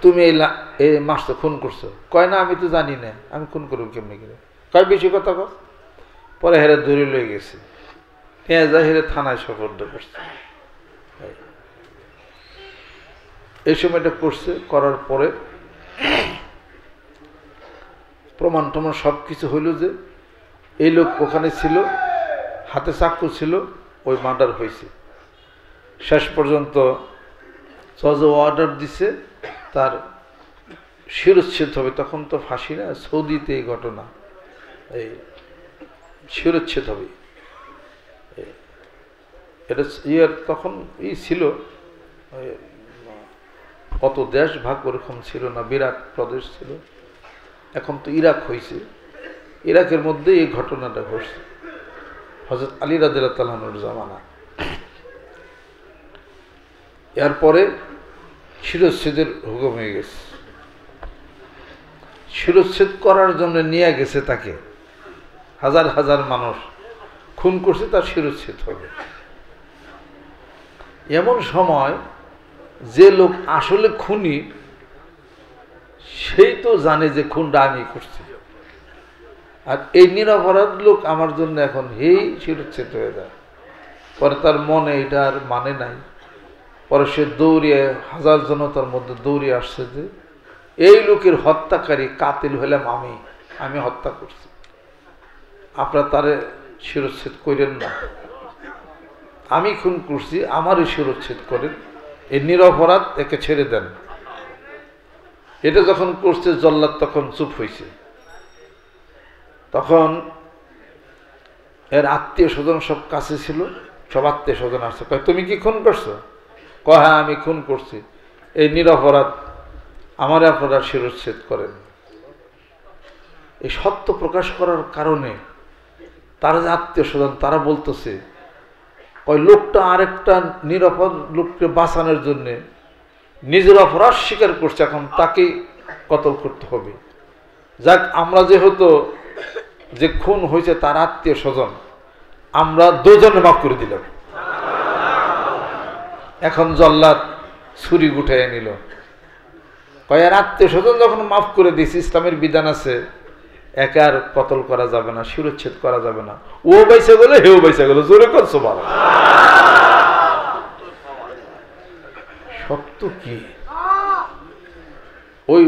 তুমি এই মাছটা খুন করছো? কয় না, আমি তো জানি না, আমি খুন করবো কেমনি করে? কয় বেশি কথা কর। পরে হেরে ধরে লয়ে গেছে, নিয়ে যায়, হেরে থানায় সোপর্দ করছে। এই সময়টা করছে, করার পরে প্রমাণ টমাণ সব কিছু হইল যে এই লোক ওখানে ছিল, হাতে চাকু ছিল, ওই মার্ডার হয়েছে। শেষ পর্যন্ত জজ অর্ডার দিছে তার শিরচ্ছেদ হবে। তখন তো ফাঁসি না, সৌদিতে এই ঘটনা, এই শিরচ্ছেদ হবে। এটা তখন ছিল, কত দেশ ভাগ ওরকম ছিল না, বিরাট প্রদেশ ছিল। এখন তো ইরাক হয়েছে, ইরাকের মধ্যে এই ঘটনাটা ঘটছে, হযরত আলী রাদিয়াল্লাহু তাআলা আনহুর জামানা। এরপরে শিরচ্ছেদের হুকুম হয়ে গেছে। শিরচ্ছেদ করার জন্য নিয়ে গেছে তাকে, হাজার হাজার মানুষ খুন করছে, তার শিরচ্ছেদ হবে। এমন সময় যে লোক আসলে খুনি, সেই তো জানে যে খুনটা আমি করছি, আর এই নিরপরাধ লোক আমার জন্য এখন হেই শিরচ্ছেদ হয়ে যায়। পরে তার মনে এটা আর মানে নাই। পরে সে দৌড়িয়ে, হাজার জনতার মধ্যে দৌড়িয়ে আসছে যে এই লোকের হত্যাকারী কাতিল হলাম আমি হত্যা করছি, আপনারা তারে শিরচ্ছেদ করেন না, আমি খুন করছি, আমারই শিরচ্ছেদ করেন, এই নিরপরাধ, একে ছেড়ে দেন। এটা যখন করছে জল্লাদ তখন চুপ হয়েছে। তখন এর আত্মীয় স্বজন সব কাছে ছিল, সব আত্মীয় স্বজন আসছে, কয় তুমি কি খুন করছো? কয় হ্যাঁ আমি খুন করছি, এই নিরপরাধ, আমারে আপনারা শিরচ্ছেদ করেন। এই সত্য প্রকাশ করার কারণে তারা যে আত্মীয় স্বজন, তারা বলতেছে ওই লোকটা আরেকটা নিরাপদ লোককে বাঁচানোর জন্য নিজের অপরাধ স্বীকার করছে, এখন তাকে কতল করতে হবে। যাক, আমরা যেহেতু যে খুন হয়েছে তার আত্মীয় স্বজন, আমরা দুজনে মাফ করে দিলাম। এখন জল্লাদ ছুরি গুটাইয়া নিল, কয় আর আত্মীয় স্বজন যখন মাফ করে দিয়েছি, ইসলামের বিধান আছে একে আর কতল করা যাবে না, শিরোচ্ছেদ করা যাবে না। ও বাইসা গেলে হেও বাইসা গেল, জোরে করছো বাবা। সত্য কি? ওই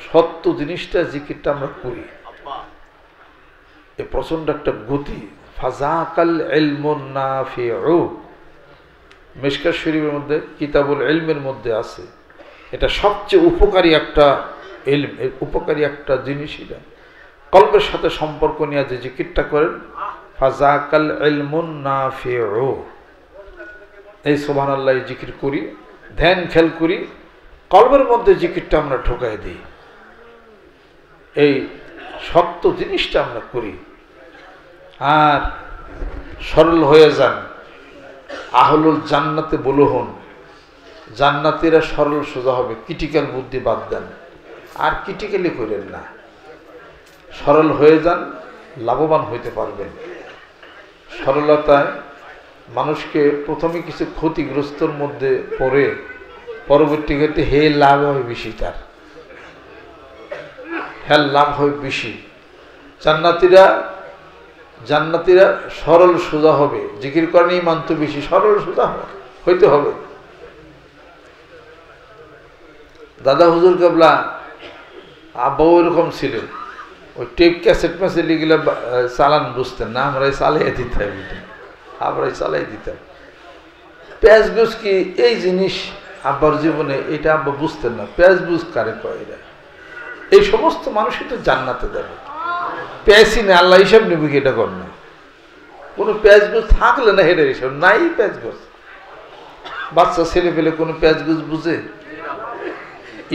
সত্য জিনিসটা জিকিরটা আমরা করি, এ প্রচন্ড একটা গতি। ফাযাকাল ইলমুন নাফিউ, মিশকাত শরীফের মধ্যে কিতাবুল ইলমের মধ্যে আছে, এটা সবচেয়ে উপকারী একটা ইলম, উপকারী একটা জিনিস। এটা কলবের সাথে সম্পর্ক নিয়ে যে জিকিরটা করেন, ফাযাকাল ইলমুন নাফিউ, এই সুবহানাল্লাহ জিকির করি, ধ্যান খেয়াল করি, কলবের মধ্যে জিকিরটা আমরা ঢোকাই দিই, এই সত্য জিনিসটা আমরা করি। আর সরল হয়ে যান, আহলুল জান্নাতে বলুন, জান্নাতীরা সরল সোজা হবে, ক্রিটিক্যাল বুদ্ধি বাদ দেন, আর ক্রিটিক্যালি করেন না, সরল হয়ে যান, লাভবান হইতে পারবেন। সরলতায় মানুষকে প্রথমে কিছু ক্ষতিগ্রস্তর মধ্যে পড়ে, পরবর্তী ক্ষেত্রে হে লাভ হয় বেশি, তার হ্যাঁ লাভ হয় বেশি। জান্নাতীরা সরল সোজা হবে, জিকির করেন ইমান তো বেশি, সরল সোজা হইতে হবে। দাদা হুজুর কেবলা আব্বাও এরকম ছিলেন, ওই টেপ ক্যাসেট ম্যাসেট লিখলে চালান বুঝতেন না, আমরাই চালাই দিতাম, আমরাই চালাই দিতাম। পেঁয়াজ বুঝ কি এই জিনিস আব্বার জীবনে, এটা আব্বা বুঝতেন না, পেঁয়াজ বুঝ কারে কয় এরা। এই সমস্ত মানুষই তো জান্নাতে যাবে। পেঁয়াজই না, আল্লাহ হিসাব নেবে কি এটা কর না, কোনো পেঁয়াজ বুঝ থাকলে না, হেডের হিসাব নাই পেঁয়াজ বুঝ। বাচ্চা ছেলে পেলে কোনো পেঁয়াজ বুঝ বুঝে?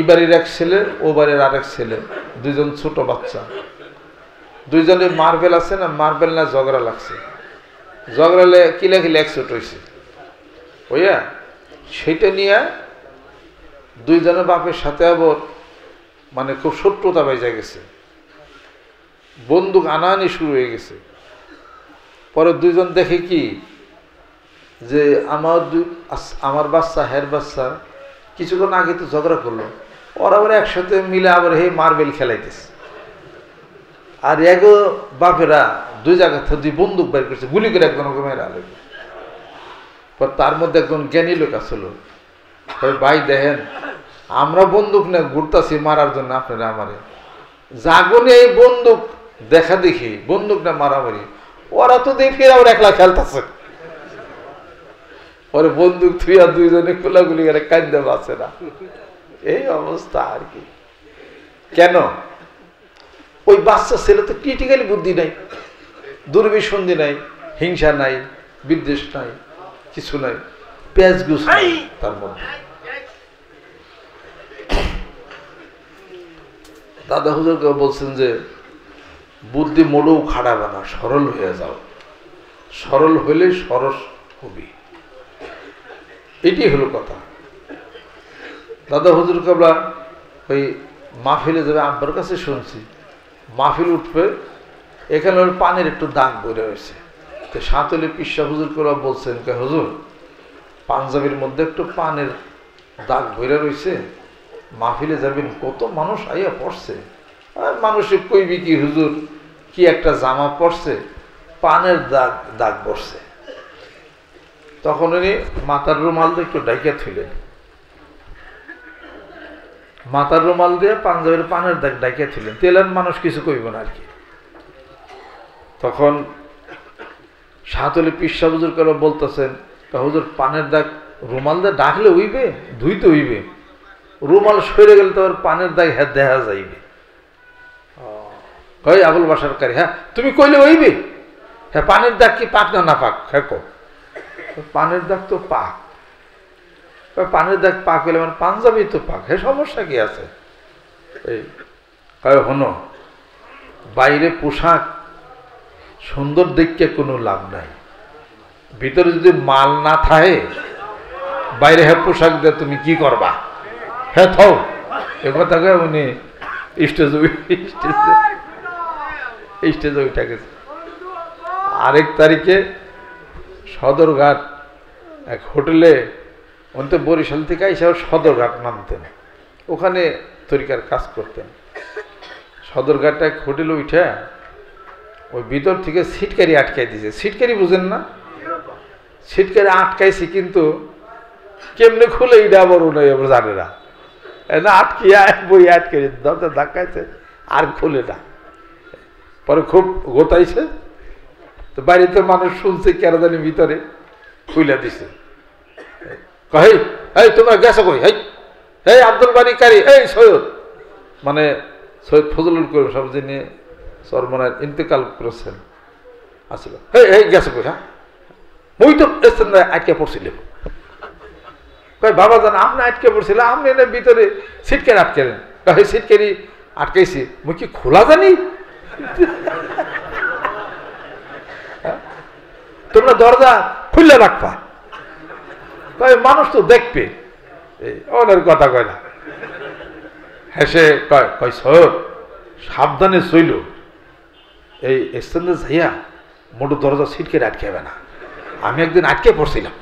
এবারের এক ছেলে, ও বাড়ির আরেক ছেলে, দুইজন ছোট বাচ্চা, দুইজনের মার্বেল আছে না, মার্বেল না ঝগড়া লাগছে, ঝগড়ালে কিলাকিলি একশোট হয়েছে, ওইয়া সেইটা নিয়ে দুইজনের বাপের সাথে আবার মানে খুব শত্রুতা বেজে গেছে, বন্দুক আনাআনি শুরু হয়ে গেছে। পরে দুইজন দেখে কি যে আমার বাচ্চা হের বাচ্চা কিছুক্ষণ আগে তো ঝগড়া করলো, ওরা আবার একসাথে মিলে আবার হে মার্বেল খেলাইতেছে। আর এগো বাপেরা দুই জায়গা থেকে দুই বন্দুক বের করছে, গুলি করে একজন মেয়েরা আলেবে। পর তার মধ্যে একজন জ্ঞানী লোক আসলো, ভাই দেখেন আমরা বন্দুক না ঘুরতাছি মারার জন্য, আপনারা আমারে জাগনে এই বন্দুক দেখা দেখি, বন্দুক না মারামারি, ওরা তো দেখে আবার একলা খেলতেছে। পরে বন্দুক থুইয়া দুইজনে কোলাগুলি করে কান্দে বাঁচে না, এই অবস্থা আর কি। কেন? ওই বাচ্চা ছেলে তো ক্রিটিক্যালি বুদ্ধি নাই, দুর্বিসন্ধি নাই, হিংসা নাই, বিদ্বেষ নাই, কিছু নাই, পেঁয়াজ গুছ নাই তার মধ্যে। দাদা হুজুরকে বলছেন যে বুদ্ধি মোড়েও খাড়াবে না, সরল হয়ে যাও, সরল হইলে সরস হবি, এটি হলো কথা। দাদা হুজুর কেবলা ওই মাহফিলে যাবে, আব্বার কাছে শুনছি মাহফিল উঠবে, এখানে ওর পানির একটু দাগ বের হয়েছে, তো সাঁতলে পিসা হুজুর কেবলা বলছেন, হুজুর পাঞ্জাবির মধ্যে একটু পানের দাগ বের রয়েছে, মাহফিলে যাবেন, কত মানুষ আইয়া পড়ছে, আর মানুষে কইবি কি হুজুর কি একটা জামা পড়ছে, পানের দাগ পড়ছে। তখন উনি মাথার রুমাল দিয়ে একটু ডাইকা থইলেন, মাথার রুমাল দিয়ে পাঞ্জাবের পানের দাগ ডাইকা থইলেন, তেলের মানুষ কিছু কইব না আর কি। তখন সাতলি পিসা হুজুর করে বলতেছেন, হুজুর পানের দাগ রুমাল দিয়ে ডাকলে হইবে, ধুইতে হইবে, রুমাল সরে গেলে তো পানের দাগ হ্যাঁ দেখা যাইবে। কই আবুল বাসার কারি, হ্যাঁ তুমি কইলে হইবে, হ্যাঁ পানের দাগ কি পাক না পাক, হ্যাঁ পানের দাগ তো পাক, পানের দাগ পাক হইলে মানে পাঞ্জাবি তো পাক, হ্যাঁ সমস্যা কি আছে? এই কয় হনো, বাইরে পোশাক সুন্দর দেখতে কোনো লাভ নাই, ভিতরে যদি মাল না থাকে বাইরে হ্যাঁ পোশাক দিয়ে তুমি কি করবা, হ্যাঁ থাও। এ কথা কয়ে উনি স্টেজে উঠে গেছে। আরেক তারিখে সদরঘাট এক হোটেলে, উনি তো বরিশাল থেকে এসে সদরঘাট নামতেন, ওখানে তরিকার কাজ করতেন। সদরঘাটে এক হোটেলে উঠে ওই ভিতর থেকে সিটকারি আটকাই দিয়েছে। সিটকারি বুঝেন না? সিটকারি আটকাইছি, কিন্তু কেমনে খুলে এটা আবার উনি আবার জানে না, আটকিয়া বই আটকে দরজা ধাক্কাইছে আর খুলে না। পরে খুব গোতাইছে, তো বাড়িতে মানুষ শুনছে কেন জানি ভিতরে খুলে দিছে। এই তোমরা গেছো কই? এই আব্দুল বাড়ি কারি, এই সৈয়দ, মানে সৈয়দ ফজলুল করিম সব যিনি চরমনার ইন্তেকাল করেছেন আসল, এই গেছো কই? হ্যাঁ ওই তো আটকে পড়ছিলাম। বাবা জান আপনি আটকে পড়ছিল, আপনি এনে ভিতরে সিটকারি আটকেলেন। সিটকারি আটকাইছি, মুই কি খোলা জানি? তোমরা দরজা খুললে রাখবা, মানুষ তো দেখবে। ওনার কথা কয় না, হেসে কয় সৈয়দ সাবধানে চইল, এই স্ট্যান্ডে যাইয়া মোটর দরজা সিটকারি আটকাবে না, আমি একদিন আটকে পড়ছিলাম।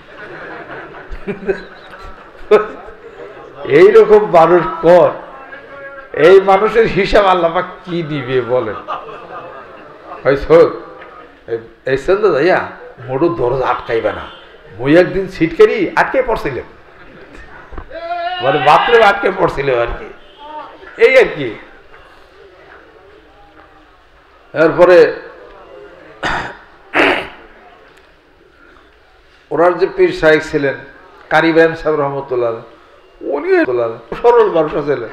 এইরকম মানুষ কর, এই মানুষের হিসাব আল্লাহ কি দিবে বলেন? এই সন্ধ্যা যাইয়া মোটর দরজা আটকাইবে না, মুই একদিন সিটকারি আটকে পড়ছিলাম, মানে বাথরুমে আটকে পড়ছিল আর কি, এই আর কি। এরপরে ওনার যে পীর সাহেব ছিলেন কারি ইব্রাহিম সাহেব রহমতুল্লাহ, উনি সরল মানুষ ছিলেন।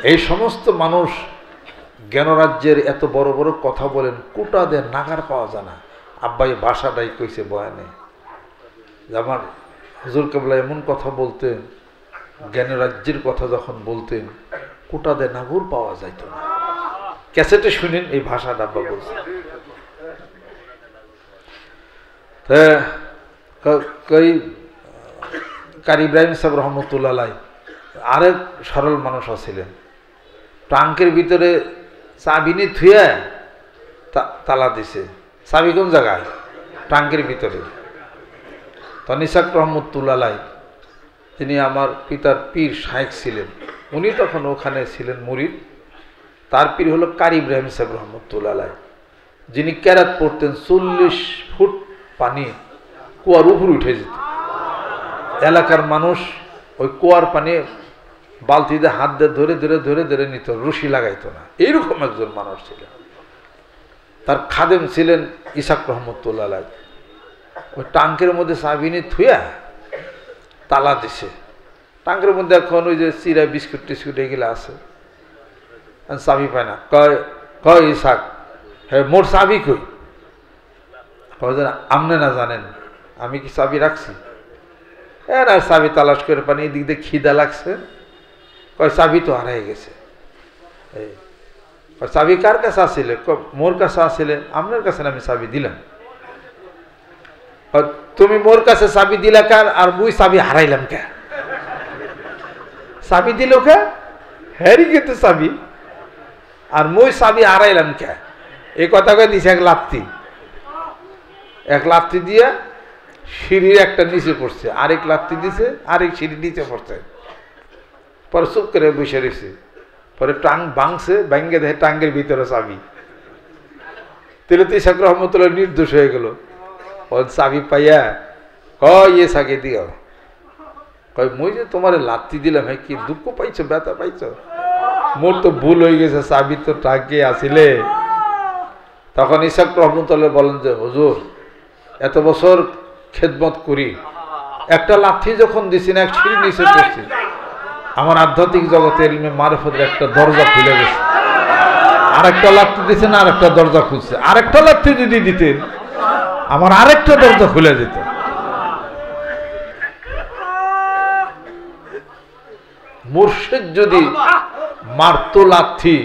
এই সমস্ত মানুষ জ্ঞানরাজ্যের এত বড় বড় কথা বলেন, কোটা দেন নাগার পাওয়া যায় না। আব্বাই ভাষাটাই কইছে বয়ানে, আমার হুজুর কেবলা এমন কথা বলতেন, জ্ঞানরাজ্যের কথা যখন বলতেন কোটা দেন নাগর পাওয়া যাইত না। ক্যাসেটে শুনেন এই ভাষাটা আব্বা বলছে। কারি ইব্রাহিম সাহেব রহমতুল্লাহ আরেক সরল মানুষ ছিলেন, ট্রাঙ্কের ভিতরে চাবি নিয়ে থুয়ে তালা দিছে। চাবি কোন জায়গায়? ট্রাঙ্কের ভিতরে। তনিসাক রহমতুল্লাহ তিনি আমার পিতার পীর শায়েখ ছিলেন, উনি তখন ওখানে ছিলেন মুরিদ। তার পীর হলো কারি ইব্রাহিম সাহেব রহমতুল্লাহ, যিনি ক্যারাত পড়তেন, 40 ফুট পানি কুয়ার উপর উঠে যেত। এলাকার মানুষ ওই কুয়ার পানি বালতিতে হাত দিয়ে ধরে ধরে ধরে ধরে নিত, রশি লাগাইতো না। এইরকম একজন মানুষ ছিলেন। তার খাদেম ছিলেন ইসাক রহমতুল্লাহ। ওই টাঙ্কের মধ্যে চাবিনি থুয়া তালা দিছে। টাঙ্কের মধ্যে এখন ওই যে চিরা বিস্কুট টিস্কুট এগুলো আছে, চাবি পায় না। কয় ইসাক, হ্যাঁ মোর চাবি কই? আপনি না জানেন আমি কি চাবি রাখছি? আর চাবি তালাশ করে পানি, এদিক দিয়ে খিদা লাগছে, কয় চাবি তো হারাই গেছে। চাবি কার কাছে আসলে? মোর কাছে আসলে, আপনার কাছে আমি চাবি দিলাম। তুমি মোর কাছে চাবি দিলা কার, আর মুই চাবি হারাইলাম কে? চাবি দিল কে? হ্যারি কিন্তু চাবি, আর মুই চাবি হারাইলাম কে? এই কথা কয়ে দিছে এক লাফতি দিয়ে সিঁড়ির একটা নিচে পড়ছে, আরেক লাফতি দিছে, আরেক সিঁড়ি নিচে পড়ছে। পরে চুপ করে বসে রয়েছে। পরে টাং ভাঙছে, ভাঙ্গে দেখে টাঙ্গের ভিতরে চাবি। তাহলে তো ইসাক রহমতুল্লাহ নির্দোষ হয়ে গেল। চাবি পাইয়া কয়ে সাকে দিও, কয় মুই যে তোমার লাত্তি দিলাম, হ্যাঁ কি দুঃখ পাইছো, ব্যথা পাইছো? মোর তো ভুল হয়ে গেছে, চাবি তো টাঙ্গে আসিলে। তখন ইসাক রহমতুল্লাহ বলেন যে হুজুর এত বছর খেদমত করি, একটা লাঠি যখন দিছি না, এক সিঁড়ি নিচে পড়ছি, আমার আধ্যাত্মিক জগতে ইলমে মারিফতের একটা দরজা খুলে গেছে। আরেকটা লাঠি দিছে না, আরেকটা দরজা খুলছে। আরেকটা লাঠি যদি দিতেন আমার আরেকটা দরজা খুলে যেত। মুর্শিদ যদি মারতো লাঠি,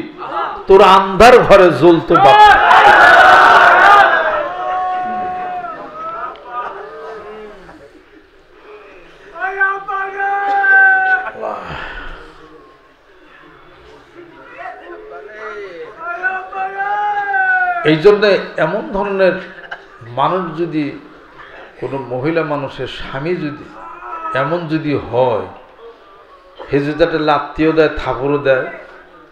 তোর আন্ধার ঘরে জ্বলতো বাতি। এই জন্যে এমন ধরনের মানুষ যদি, কোনো মহিলা মানুষের স্বামী যদি এমন যদি হয়, হেজুদাটা লাত্তিও দেয়, থাপড়ও দেয়,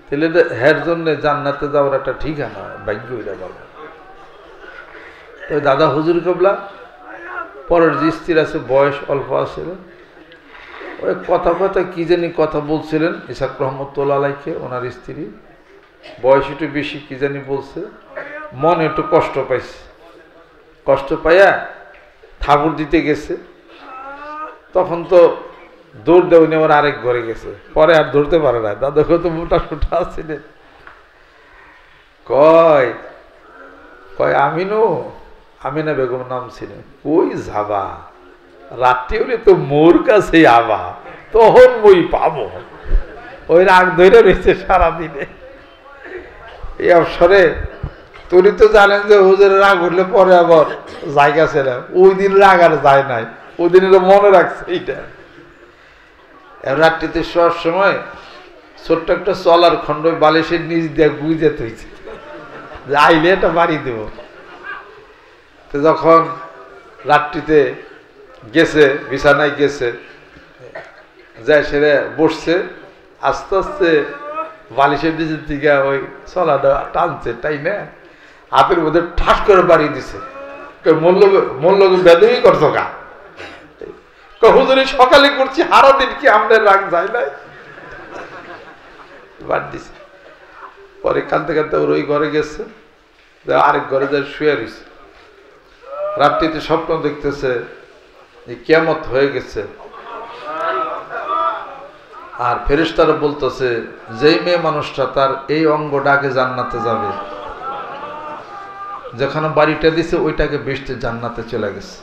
তাহলে হের জন্য জান্নাতে যাওয়ার একটা ঠিকানা ভাগ্য হইলে বলে। ওই দাদা হুজুর কেবলা পরের যে স্ত্রী আছে বয়স অল্প আছিল, ওই কথা কথা কি জানি কথা বলছিলেন ইসাক রহমতুল্লাহ আলাইকে, ওনার স্ত্রী বয়স একটু বেশি, কি জানি বলছে, মনে একটু কষ্ট পাইছে, কষ্ট পাইয়া থাপড় দিতে গেছে। তখন তো দৌড় দেওয়া ওর আরেক ঘরে গেছে, পরে আর ধরতে পারে না, দাদাকে তো মোটা সোটা আসছিলেন। কয় কয় আমিনা বেগম নাম ছিলেন, কই যাবা, রাত্রি হলে তো মোর কাছে আবা, তখন মই পাবো। ওই রাগ ধরে রয়েছে সারাদিনে। এই অবসরে তুমি তো জানেন যে হুজুরের রাগ উঠলে পরে আবার জায়গা ছিল, ওই দিন রাগ আর যায় নাই, ওই দিন মনে রাখছে এইটা। রাত্রিতে শোয়ার সময় ছোট্ট একটা চলার খণ্ড বালিশের নিচ দিয়ে গুঁজে থইছে, যে আইলে এটা বাড়ি দেব। তো যখন রাত্রিতে গেছে, বিছানায় গেছে, যায় সেরে বসছে, আস্তে আস্তে বালিশের নিচের দিকে ওই চলাটা টানছে, তাই না হাতের মধ্যে ঠাস করে বাড়ি দিছে। মূল্য বেদবি করছো গা, হুজুরি সকালে করছি, হারা দিন কি আমাদের রাগ যায় নাই, বাদ দিছে। পরে কাঁদতে কাঁদতে ওর ওই ঘরে গেছে, আরেক ঘরে যায় শুয়ে রয়েছে। রাত্রিতে স্বপ্ন দেখতেছে যে কিয়ামত হয়ে গেছে, আর ফেরেশতারা বলতেছে যেই মেয়ে মানুষটা তার এই অঙ্গটাকে জান্নাতে যাবে, যেখানে বাড়িটা দিছে ওইটাকে বেচতে জান্নাতে চলে গেছে।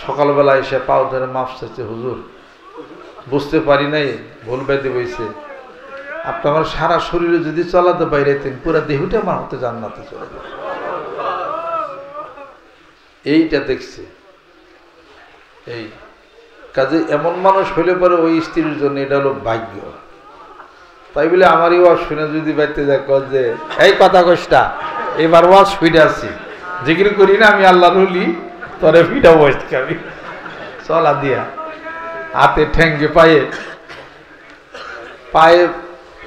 সকালবেলা এসে পাও ধরে মাফ চাইছে, হুজুর বুঝতে পারি নাই, ভুল বেঁধে বইছে, আপনি আমার সারা শরীরে যদি চলাতে বাইরেতেন পুরা দেহটা আমার হতে জান্নাতে চলে যাবে। এইটা দেখছে। এই কাজে এমন মানুষ হইলে পরে ওই স্ত্রীর জন্য এটা হলো ভাগ্য। তাই বলে আমারই ওয়াজ শুনে যদি বাইতে দেখ যে এই কথা কষ্টা এবার ওয়াজ শুনে আসছি, জিকির করি না আমি আল্লাহ রুলি, তোরে পিঠা বসতে খাবি চলা দিয়া, হাতে ঠেঙ্গে পায়ে পায়ে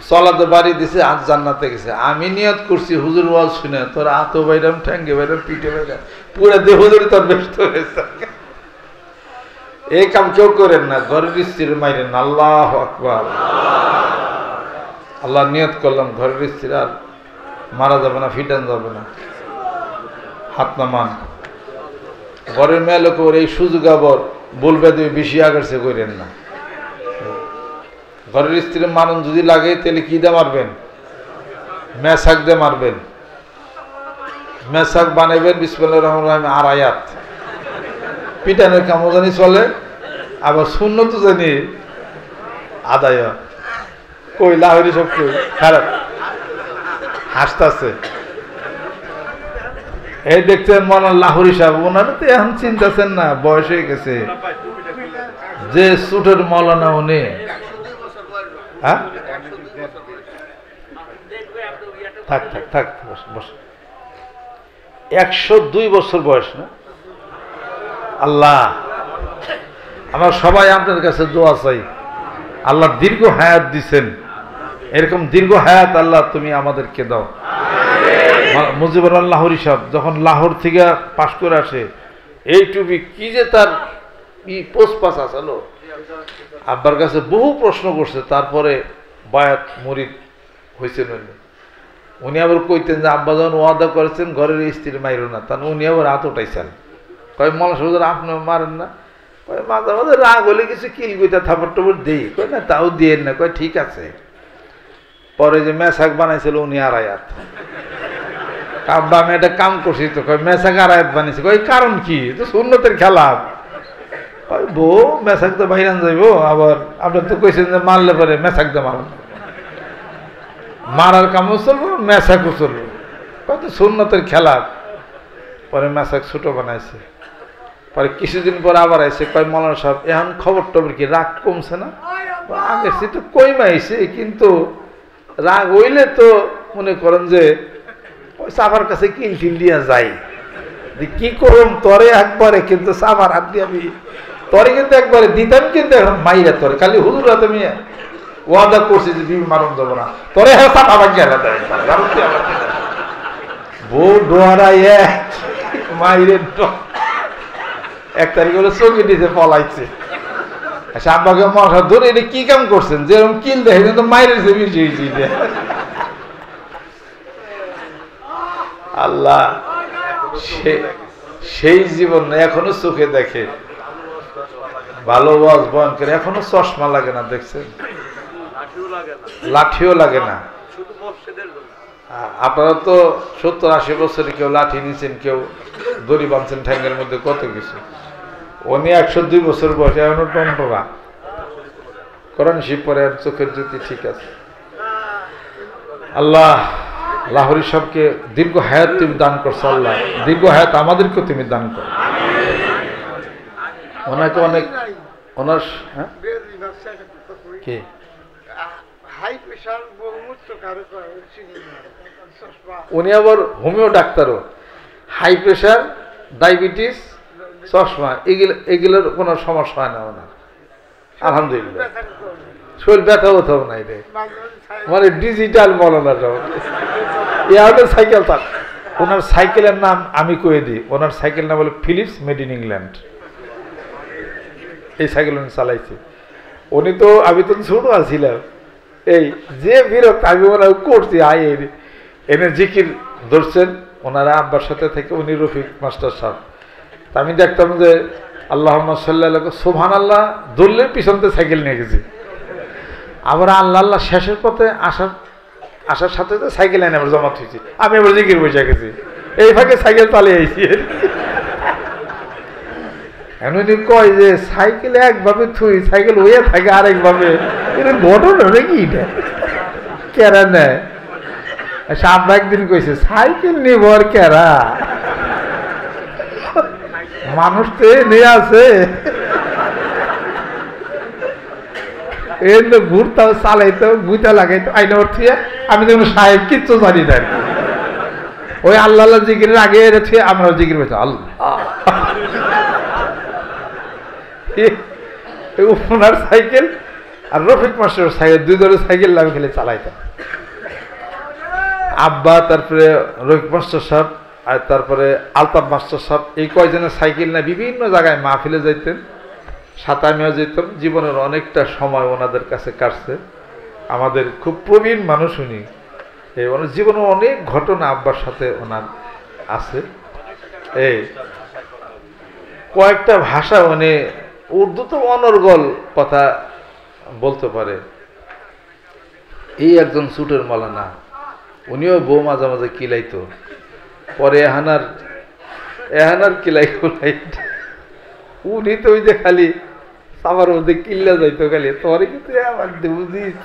চলাতে বাড়ি দিছে, আজ জান্নাতে গেছে। আমি নিয়ত করছি হুজুর ওয়াজ শুনে তোর হাতও বাইরাম, ঠেঙ্গে বাইরাম, পিঠে বাইরাম, পুরো দেহ ধরে তোর ব্যস্ত হয়েছে। এই কাম কেউ করেন না, ঘরের স্ত্রীর মাইরেন না। আল্লাহু আকবার। আল্লাহ নিয়ত করলাম ঘরের স্ত্রী আর মারা যাবে না, ফিটান যাবে না, হাত নামান। ঘরের মেয়ে লোক এই সুযোগ আবার বলবে তুমি বেশি আগারছে করেন না। ঘরের স্ত্রীর মারণ যদি লাগে তাহলে কি দিয়ে মারবেন? মেসাক দিয়ে মারবেন। মেসাক বানাইবেন বিসমিল্লাহির রহমানির রহিম 8 আয়াত। পিটানের কামও জানি চলে, আবার সুন্নত জানি আদায়। কই লাহরি সব কই খারাপ হাসতেছে। এই দেখছেন মনে লাহরি সাহেব, ওনারা তো এখন চিন্তাছেন না, বয়স হয়ে গেছে। যে সুটের মৌলানা উনি, হ্যাঁ থাক থাক থাক বস। 102 বছর বয়স না? আল্লাহ আমার সবাই আপনার কাছে দোয়া চাই, আল্লাহ দীর্ঘ হায়াত দিছেন, এরকম দীর্ঘ হায়াত আল্লাহ তুমি আমাদেরকে দাও। মুজিবুর লাহোরি সাহেব যখন লাহোর থেকে পাশ করে আসে, এইটুবি কি যে তার পোস্ট পাস আসালো, আব্বার কাছে বহু প্রশ্ন করছে, তারপরে বায়াত মুরিদ হয়েছেন। উনি আবার কইতেন যে আব্বা যখন ওয়াদা করেছেন ঘরের স্ত্রী মাইরো না, তখন উনি আবার হাত উঠাইছেন। কয় মৌলানা হুজুর আপনি মারেন না? কয় মাঝে মাঝে রাগ হলে কিছু কিল গইতা থাপড় টাপড় দেই। কয় না তাও দিয়েন না। কয় ঠিক আছে। পরে যে মেসাক বানাইছিল উনি 8 আয়াত। আব্বা আমি একটা কাম করছি তো। কয় মেসাক 8 আয়াত বানিয়েছি। কয় কারণ কি? তো সুন্নতের খেলাফ। কয় বউ মেসাক তো বাইরান যাইব, আবার আপনার তো কইছেন যে মারলে পরে মেসাক দিয়ে মারুন, মারার কামও চলবো মেসাকও চলবো। কয় তো সুন্নতের খেলাফ। পরে মেসাক ছোট বানাইছে। পরে কিছুদিন পর আবার আইসে, কয় মৌলানা সাহেব এখন খবর টবর কি, রাগ কমছে না? আগে সে তো কইমা আইছে, কিন্তু রাগ হইলে তো মনে করেন যে সাফার কাছে কিল টিল দিয়া যাই, কি করুম তরে একবারে, কিন্তু সাফার হাত দিয়ে আমি তোরে কিন্তু একবারে দিতাম, কিন্তু এখন মাইরা তোরে খালি হুজুরা তুমি ওয়াদা করছি যে বিবি মারণ দেবো না, তোরে হ্যাঁ চাপা বাকি বউ ডোয়ারাই মাইরে এক তারিখ হলে চোখে দিতে পলাইছে। আচ্ছা আব্বাকে মশা ধরে এটা কি কাম করছেন, যেরকম কিল দেখে কিন্তু মাইরের যে বেশি হয়েছে। আল্লাহ সেই জীবন এখনো চোখে দেখে, ভালো ওয়াজ বয়ান করে, এখনো চশমা লাগে না, দেখছেন, লাঠিও লাগে না। আপনারা তো 70-80 বছরে কেউ লাঠি নিয়েছেন, কেউ দড়ি বাঁধছেন ঠ্যাঙ্গের মধ্যে, কত কিছু। উনি 102 বছর বয়সে এখনো টনটনা, কোরআন শরীফ পড়ে, চোখের জ্যোতি ঠিক আছে। আল্লাহ লাহোরী সবকে দীর্ঘ হায়াত তুমি দান করছো, আল্লাহ দীর্ঘ হায়াত আমাদেরকেও তুমি দান করো। ওনাকে অনেক ওনার কি উনি আবার হোমিও ডাক্তারও, হাই প্রেশার, ডায়াবেটিস, চশমা, এগুলোর কোনো সমস্যা হয় না ওনার, আলহামদুলিল্লাহ। শরীর ব্যথা কোথাও নাই রে, মানে ডিজিটাল মলনার সাইকেল থাক। ওনার সাইকেলের নাম আমি কয়ে দিই, ওনার সাইকেল নাম বলে ফিলিপস, মেড ইন ইংল্যান্ড। এই সাইকেল উনি চালাইছে। উনি তো, আমি তো ছোট আছিলাম, এই যে বিরক্ত আমি ওনার করছি, এনে জিকির ধরছেন ওনারা আব্বার সাথে থেকে, উনি রফিক মাস্টার সাহেব। তা আমি দেখতাম যে আল্লাহুম্মা সাল্লি আলা সুবহান আল্লাহ ধরলে পিছনতে সাইকেল নিয়ে গেছি, আবার আল্লাহ আল্লাহ শেষের পথে আসার সাথে সাইকেল এনে আবার জমা থুইছি, আমি আবার জিকির বসে গেছি, এই ফাঁকে সাইকেল চালিয়ে আইছি। এমনি কয় যে সাইকেল একভাবে থুই, সাইকেল হয়ে থাকে আরেকভাবে, এটা ঘটনা নাকি, এটা কেরা নেয়। আব্বা একদিন কইছে সাইকেল নিব আর কেরা, মানুষ তো নিয়ে আছে, ঘুরতাও চালাইতো গুইতা লাগাইতো আইনা থুয়ে, আমি তো সাহেব কিচ্ছু জানি না। ওই আল্লাহ আল্লাহ জিকিরের আগে থুয়ে আমরাও জিকির পেয়েছি আল্লাহ। ওনার সাইকেল আর রফিক মাস্টার সাইকেল, দুই ধরে সাইকেল আমি খেলে চালাইতাম। আব্বা, তারপরে রফিক মাস্টার সাহেব, আর তারপরে আলতাফ মাস্টার সাহেব, এই কয়জনের সাইকেল না বিভিন্ন জায়গায় মাহফিলে যাইতেন, সাথে আমিও যেতাম। জীবনের অনেকটা সময় ওনাদের কাছে কাটছে, আমাদের খুব প্রবীণ মানুষ উনি। এই ওনার জীবনে অনেক ঘটনা আব্বার সাথে ওনার আছে। এই কয়েকটা ভাষা উনি, উর্দু তো অনর্গল কথা বলতে পারে। এই একজন সুটের মলানা, উনিও বউ মাঝে মাঝে কিলাইতো, পরে এহানার কিলাই খুলাই, উনি তো ওই যে খালি সাবার মধ্যে কিল্লা যাইতো খালি, তোরে কিন্তু আমার বুঝিস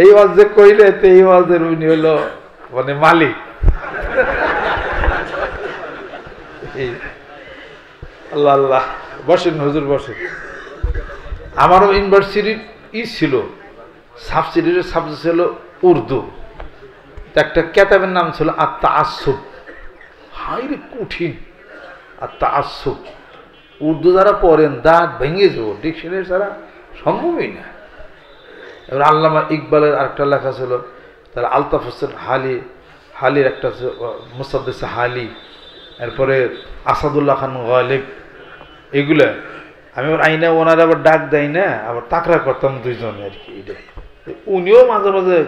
এই ওয়াজ যে কইলে, এই ওয়াজের উনি হলো মানে মালিক। আল্লাহ আল্লাহ, বসেন হুজুর বসেন। আমারও ইউনিভার্সিটির ছিল, সাবসিডির সাবজেক্ট ছিল উর্দু, একটা কেতাবের নাম ছিল আত-তাআসসুব। হাই রে কঠিন আত-তাআসসুব, উর্দু যারা পড়েন দাঁত ভেঙে যাব, ডিকশনারি ছাড়া সম্ভবই না। এবার আল্লামা ইকবালের আরেকটা লেখা ছিল, তার আলতাফ হোসেন হালির একটা মুসাদ্দেস হালি, এরপরে আসাদুল্লাহ খান গালিব, এগুলা আমি আবার আইনা ওনারা আবার ডাক দেয় না, আবার তাকরা করতাম দুইজনে আর কি। উনিও মাঝে মাঝে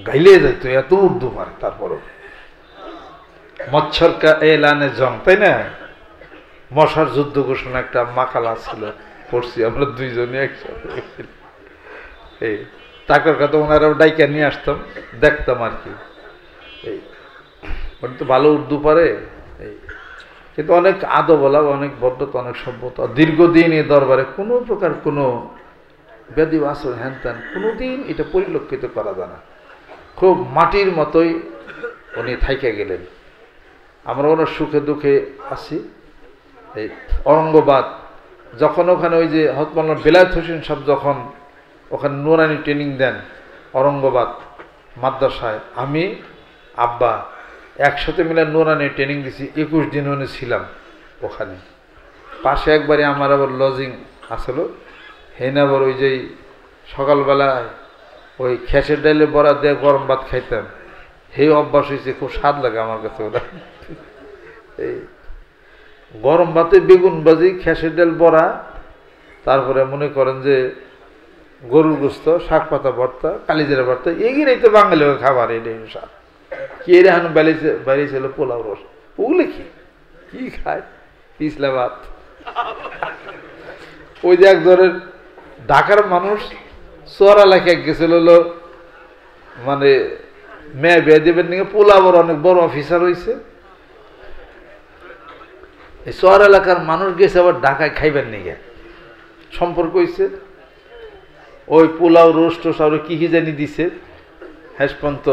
গাইলে যাইত, এত উর্দু পারে। তারপরও মচ্ছর কা এলানে জং, তাই না, মশার যুদ্ধ ঘোষণা একটা মাকালা ছিল, পড়ছি আমরা দুইজনে একসাথে। এই তাকর কথা ওনারা ডাইকা নিয়ে আসতাম, দেখতাম আর কি। এই ওটা তো ভালো উর্দু পারে, এই কিন্তু অনেক আদব বলা, অনেক ভদ্রতা, অনেক সভ্যতা। দীর্ঘদিন এই দরবারে কোনো প্রকার কোনো ব্যাধি আসর হ্যান ত্যান কোনোদিন এটা পরিলক্ষিত করা যায় না। খুব মাটির মতোই উনি থাইকে গেলেন। আমরা ওনার সুখে দুঃখে আছি। এই অরঙ্গবাদ যখন ওখানে ওই যে হজরত বেলায়েত হোসেন সাহেব যখন ওখানে নুরানি ট্রেনিং দেন অরঙ্গবাদ মাদ্রাসায়, আমি আব্বা একসাথে মিলে নুরানি ট্রেনিং দিছি। 21 দিন উনি ছিলাম ওখানে। পাশে একবারে আমার আবার লজিং আসলো হেন আবার ওই যে সকালবেলায় ওই খেসের ডালে বড়া দিয়ে গরম ভাত খাইতাম, সেই অভ্যাস হয়েছে, খুব স্বাদ লাগে আমার কাছে ওটা। এই গরম ভাতে বেগুন ভাজি, খেসের ডাল বড়া, তারপরে মনে করেন যে গরুর গোস্ত, শাক পাতা ভর্তা, কালিজিরা ভর্তা, এগিয়ে তো বাঙালি খাবার। এটাই স্বাদ। কি এর এখন বাইরে ছিল পোলাও রস, ওগুলো কি খায় পিছলা ভাত। ওই যে এক ধরনের ঢাকার মানুষ চোর এলাকায় গেছিল, মানে মেয়ে বিয়ে দেবেন নিয়ে, পোলাওর অনেক বড় অফিসার হয়েছে। এই চর এলাকার মানুষ গেছে আবার ঢাকায় খাইবেন নিয়ে, সম্পর্ক হয়েছে। ওই পোলাও রোস্ট আর কি জানি দিছে, হেসপন্ত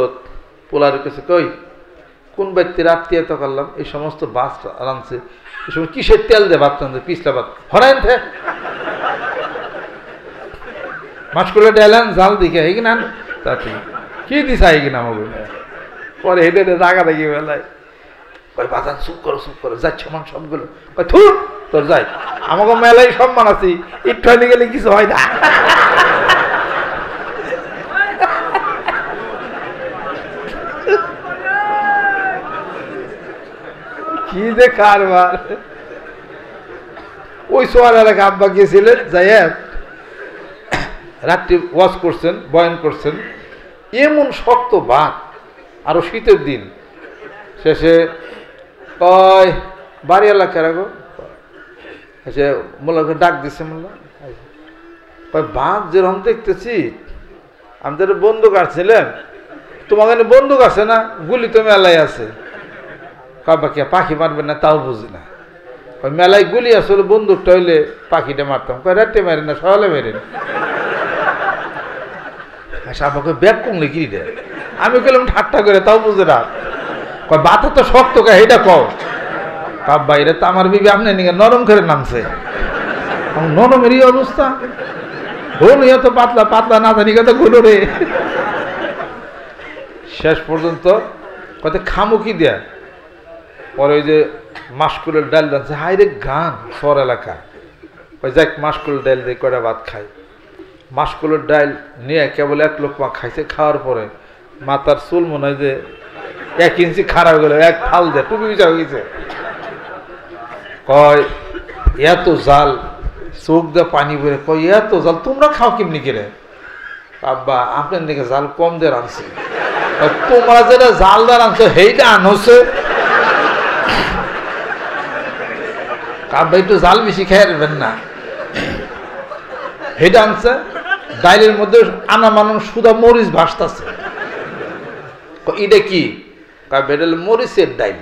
পোলার কাছে কই কোন ব্যক্তির আত্মীয়তা করলাম, এই সমস্ত বাস রাঁধছে, এই সময় কিসের তেল দে ভাত রাঁধছে, পিছলা ভাত হরাইন থে মাছগুলো ডাইলান জাল দিকে এই কিনা তা ঠিক কি দিস আই কিনা আমাকে পরে হেঁটে রাগা রাগি বেলায় কই বাজান চুপ করো যাচ্ছে মান সবগুলো কই থুর তোর যাই, আমাকে মেলায় সম্মান আছি, একটু হয়ে গেলে কিছু হয় না। কি যে কারবার। ওই সোয়ার এলাকা আব্বা গিয়েছিলেন, যাই রাত্রি ওয়াজ করছেন, বয়ান করছেন, এমন শক্ত ভাত, আরো শীতের দিন। শেষে কয় বাড়ি এলাকার আগো আচ্ছা মোল্লাকে ডাক দিচ্ছে, মোল্লা কয় ভাত যেরকম দেখতেছি, আমি তো বন্দুক আসছিলাম, তোমার কাছে বন্দুক আছে না, গুলি তো মেলায় আছে। কাবা কে পাখি মারবেন না তাও বুঝি না, ওই মেলায় গুলি আসলে বন্দুকটা হইলে পাখিটা মারতাম, কয় রাতে মারি না সকালে মেরেন। আমাকে ব্যাগ কমলে কি রে, আমি গেলাম ঠাট্টা করে, তাও বুঝে না, কয় বাতা তো শক্ত কা এটা কও। কাব বাইরে তো আমার বিবি আপনি নিয়ে নরম করে নামছে, নরমেরই অবস্থা, গোল ইয়ে তো পাতলা পাতলা না জানি কত গোল রে। শেষ পর্যন্ত কত খামুকি দেয়া, পরে ওই যে মাসকুলের ডাল রাঁধছে, হাই রে গান শহর এলাকা, ওই যাক মাসকুলের ডাল দিয়ে কয়টা ভাত খাই। মাসকুলের ডাল নিয়ে কেবল এক লোকমা খাইছে, খাওয়ার পরে মাথার চুল মনে হয় যে 1 ইঞ্চি খারাপ হয়ে গেল, এক ফাল দেয় টুপি বিচার হয়েছে। কয় এত জাল, চোখ দিয়ে পানি বেরে, কয় এত জাল তোমরা খাও কেমনি করে? আব্বা আপনার দিকে জাল কম দিয়ে রাঁধছি, তোমরা যেটা জাল দিয়ে রাঁধছো সেইটা আনছে। আব্বা একটু জাল বেশি খেয়ে নেবেন না, হেটা আনছে। ডাইলের মধ্যে আনা মানুষ সুদা মরিচ ভাসতেছে, এটা কি? বেডাল মরিচের ডাইল,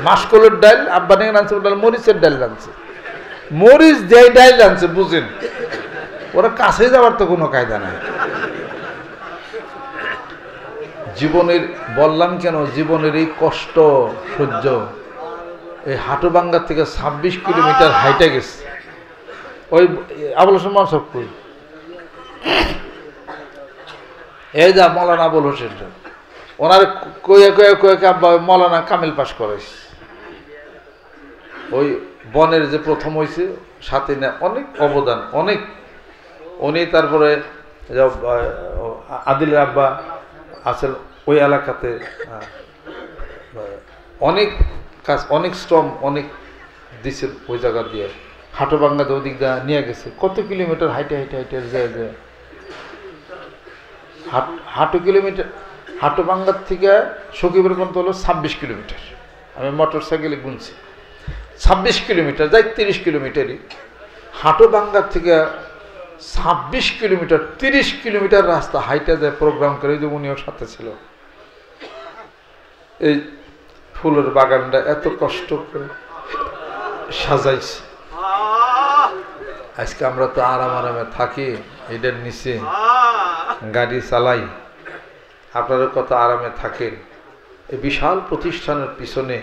মাসকলের ডাইল আব্বা নিয়ে রাঁধছে, ওটা মরিচের ডাইল রাঁধছে। মরিচ যে ডাইল রাঁধছে বুঝেন, ওরা কাছে যাওয়ার তো কোনো কায়দা নাই। জীবনের বললাম কেন, জীবনের এই কষ্ট সহ্য, এই হাটুবাঙ্গা থেকে 26 কিলোমিটার হাইটে গেছে। ওই আবুল হোসেন মানসব কই, এই যা মৌলানা আবুল হোসেন, ওনার কয়ে আব্বা মৌলানা কামিল পাশ করাইছে। ওই বনের যে প্রথম হয়েছে, সাথে না অনেক অবদান, অনেক। উনি তারপরে আদিলের আব্বা আছেন ওই এলাকাতে, অনেক কাজ, অনেক শ্রম, অনেক দিছে ওই জায়গা দিয়ে। হাটুবাঙ্গাতে ওই দিক দিয়ে নিয়ে গেছে, কত কিলোমিটার হাইটে যায়। হাটুবাঙ্গার থেকে সকিবের পর্যন্ত হলো 26 কিলোমিটার। আমি মোটর সাইকেলে গুনছি 26 কিলোমিটার, যাই 30 কিলোমিটারই। হাটুবাঙ্গার থেকে 26 কিলোমিটার, 30 কিলোমিটার রাস্তা হাইটে যায় প্রোগ্রাম করে। যে উনিও সাথে ছিল। এই ফুলের বাগানটা এত কষ্ট করে সাজাইছে। আজকে আমরা তো আরামে থাকি, এটার নিচে গাড়ি চালাই, আপনারা কত আরামে থাকেন। এই বিশাল প্রতিষ্ঠানের পিছনে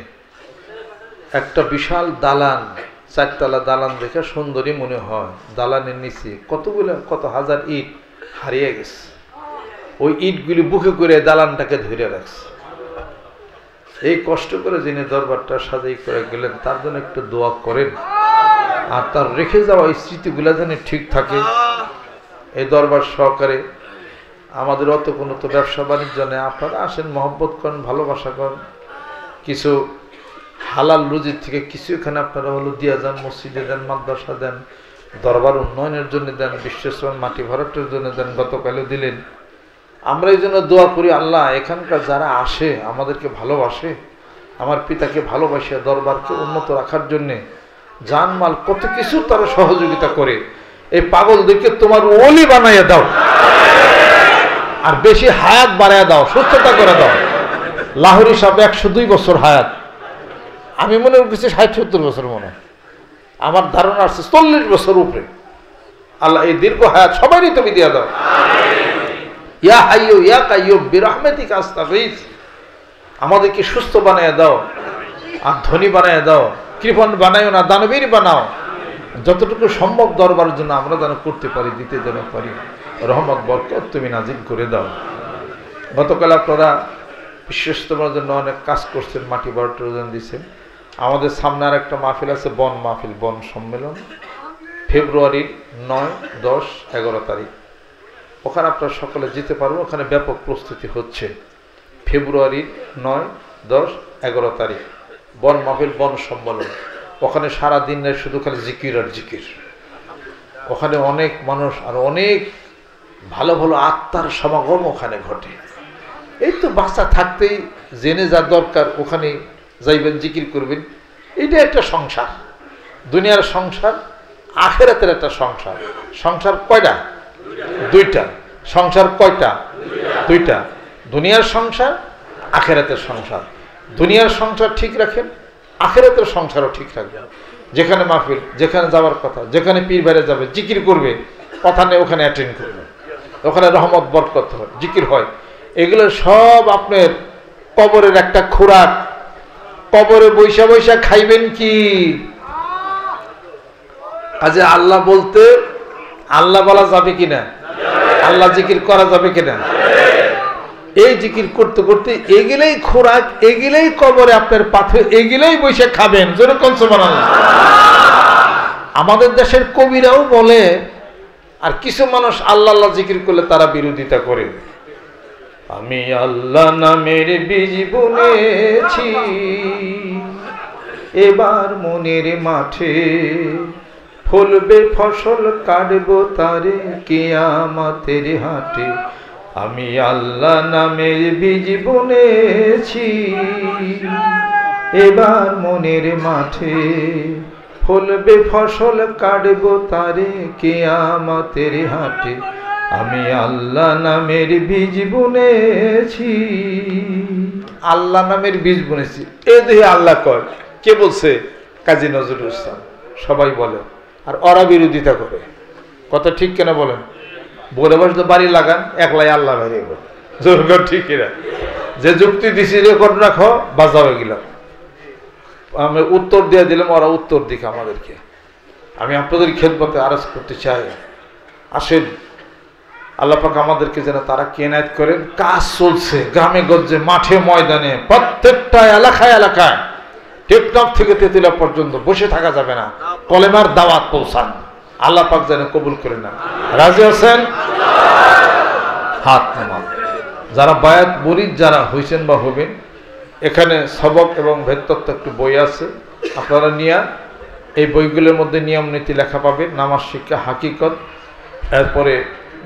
একটা বিশাল দালান, 4 তলা দালান দেখে সুন্দরী মনে হয়। দালানের নিচে কত হাজার ইট হারিয়ে গেছে। ওই ইটগুলি বুকে করে দালানটাকে ধরে রাখছে। এই কষ্ট করে যিনি দরবারটা সাজাই করে গেলেন, তার জন্য একটু দোয়া করেন। আর তার রেখে যাওয়া এই স্মৃতিগুলো যেন ঠিক থাকে। এই দরবার সহকারে আমাদের অত কোনো তো ব্যবসা বাণিজ্য নেই, আপনারা আসেন, মহব্বত করেন, ভালোবাসা করেন, কিছু হালাল রুজির থেকে কিছু এখানে আপনারা হলো দিয়া যান, মসজিদে দেন, মাদ্রাসা দেন, দরবার উন্নয়নের জন্য দেন, বিশ্বেশ্বর মাটি ভরাটের জন্য দেন, গতকালও দিলেন। আমরা এই জন্য দোয়া করি, আল্লাহ এখানকার যারা আসে আমাদেরকে ভালোবাসে, আমার পিতাকে ভালোবাসে, দরবারকে উন্নত রাখার জন্যে জানমাল কত কিছু তারা সহযোগিতা করে, এই পাগলদেরকে তোমার ওলি বানাইয়া দাও, আর বেশি হায়াত বাড়াইয়া দাও, সুস্থতা করে দাও। লাহোরি সাহেব 102 বছর হায়াত, আমি মনে করছি 60-70 বছর, মনে আমার ধারণা আসছে 40 বছর উপরে। আল্লাহ এই দীর্ঘ হায়াত সবারই তুমি দিয়া দাও। ইয়া হাইয়্যু ইয়া কাইয়্যুম বিরহমাতিকা আস্তাগীথ, আমাদেরকে সুস্থ বানাইয়া দাও, আর ধনী বানাইয়া দাও, কৃপণ বানাইও না, দানবীর বানাও। যতটুকু সম্ভব দরবারের জন্য আমরা যেন করতে পারি, দিতে যেন পারি, রহমত বরকত তুমি নাজিল করে দাও। গতকাল আপনারা বিশ্বস্তমার জন্য অনেক কাজ করছেন, মাটি বারোজন দিচ্ছেন। আমাদের সামনে আর একটা মাহফিল আছে, বন মাহফিল, বন সম্মেলন, ফেব্রুয়ারির 9, 10, 11 তারিখ। ওখানে আপনারা সকলে যেতে পারবো, ওখানে ব্যাপক প্রস্তুতি হচ্ছে। ফেব্রুয়ারির 9, 10, 11 তারিখ বন মাহফিল, বন সম্মেলন। ওখানে সারা দিন শুধু খালি জিকির আর জিকির। ওখানে অনেক মানুষ আর অনেক ভালো ভালো আত্মার সমাগম ওখানে ঘটে। এই তো বাচ্চা থাকতেই জেনে যা দরকার ওখানে যাইবেন, জিকির করবেন। এটা একটা সংসার, দুনিয়ার সংসার, আখেরাতের একটা সংসার। সংসার কয়টা? 2টা। সংসার কয়টা? 2টা। দুনিয়ার সংসার, আখেরাতের সংসার। দুনিয়ার সংসার ঠিক রাখেন, আখেরাতের সংসারও ঠিক রাখবেন। যেখানে মাহফিল, যেখানে যাওয়ার কথা, যেখানে পীর বাইরে যাবে, জিকির করবে, কথা নেই ওখানে অ্যাটেন্ড করবে, ওখানে রহমত বরকত হয়, জিকির হয়। এগুলো সব আপনার কবরের একটা খোরাক। কবরে বৈশা বৈশা খাইবেন কি? আজ আল্লাহ বলতে আল্লাহ বলা যাবে কিনা? আল্লাহ জিকির করা যাবে কিনা? এই জিকির করতে করতে এগুলাই খোরাক, এগুলাই কবরে আপনার পাথর, এগুলাই বৈশা খাবেন। যেরকম সুবহানাল্লাহ। আমাদের দেশের কবিরাও বলে, আর কিছু মানুষ আল্লাহ আল্লাহ জিকির করলে তারা বিরোধিতা করে। আমি আল্লাহ নামের বীজ বুনেছি, এবার মনের মাঠে ফলবে ফসল, কাটবো তারে কিয়ামতের হাটে। আমি আল্লাহ নামের বীজ বুনেছি, এবার মনের মাঠে ফলবে ফসল, কাটবো তারে কিয়ামতের হাটে। আমি আল্লাহ নামের বীজ বুনেছি। আল্লাহ নামের বীজ বুনেছি, এ দেখে আল্লাহ কয়। কে বলছে? কাজী নজরুল ইসলাম। সবাই বলে, আর ওরা বিরোধিতা করে। কথা ঠিক কেন বলেন? বলে বসে বাড়ি লাগান, একলাই আল্লাহ বেরিয়ে গেল। জোর ঠিক কিনা? যে যুক্তি দিছি রেকর্ড রাখো, বাজা হয়ে গেলাম। আমি উত্তর দিয়ে দিলাম, ওরা উত্তর দিকে আমাদেরকে। আমি আপনাদের খেদমতে আরজ করতে চাই, আসেন আল্লাহ পাক আমাদেরকে যেন তারা কেনায়েত করেন। কাজ চলছে গ্রামে গঞ্জে, মাঠে ময়দানে, প্রত্যেকটা এলাকায় এলাকায়, টেকনাফ থেকে তেতুলিয়া পর্যন্ত বসে থাকা যাবে না। কলেমার দাওয়াত পৌঁছান, আল্লাহ পাক যেন কবুল করে না। রাজি আছেন? হাত নামান। যারা বায়াত মুরিদ যারা হয়েছেন বা হবেন, এখানে সবক এবং ভেদতত্ত্ব একটু বই আছে, আপনারা নিয়ে এই বইগুলোর মধ্যে নিয়ম নীতি লেখা পাবেন, নামাজ শিক্ষা, হাকিকত, এরপরে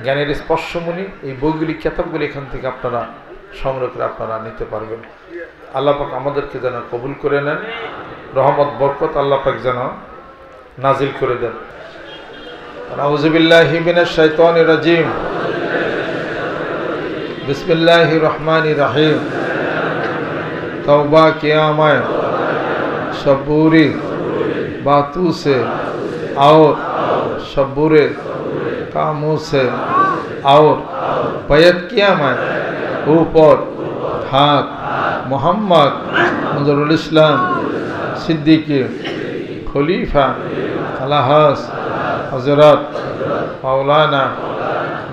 জ্ঞানের স্পর্শমণি। এই বইগুলি, কিতাবগুলি এখান থেকে আপনারা সংগ্রহ করে আপনারা নিতে পারবেন। আল্লাহ পাক আমাদেরকে যেন কবুল করে নেন, রহমত বরকত আল্লাহ পাক যেন নাজিল করে দেন। আউযু বিল্লাহি মিনাশ শাইতানির রাজিম। বিসমিল্লাহির রহমানির রহিম। तौबा किया मैं सब बुरी बातों से और सब बुरे कामों से, और बैत किया मैं ऊपर हाथ मोहम्मद नजरुल इस्लाम सिद्दीकी खलीफा अलहास हजरत मौलाना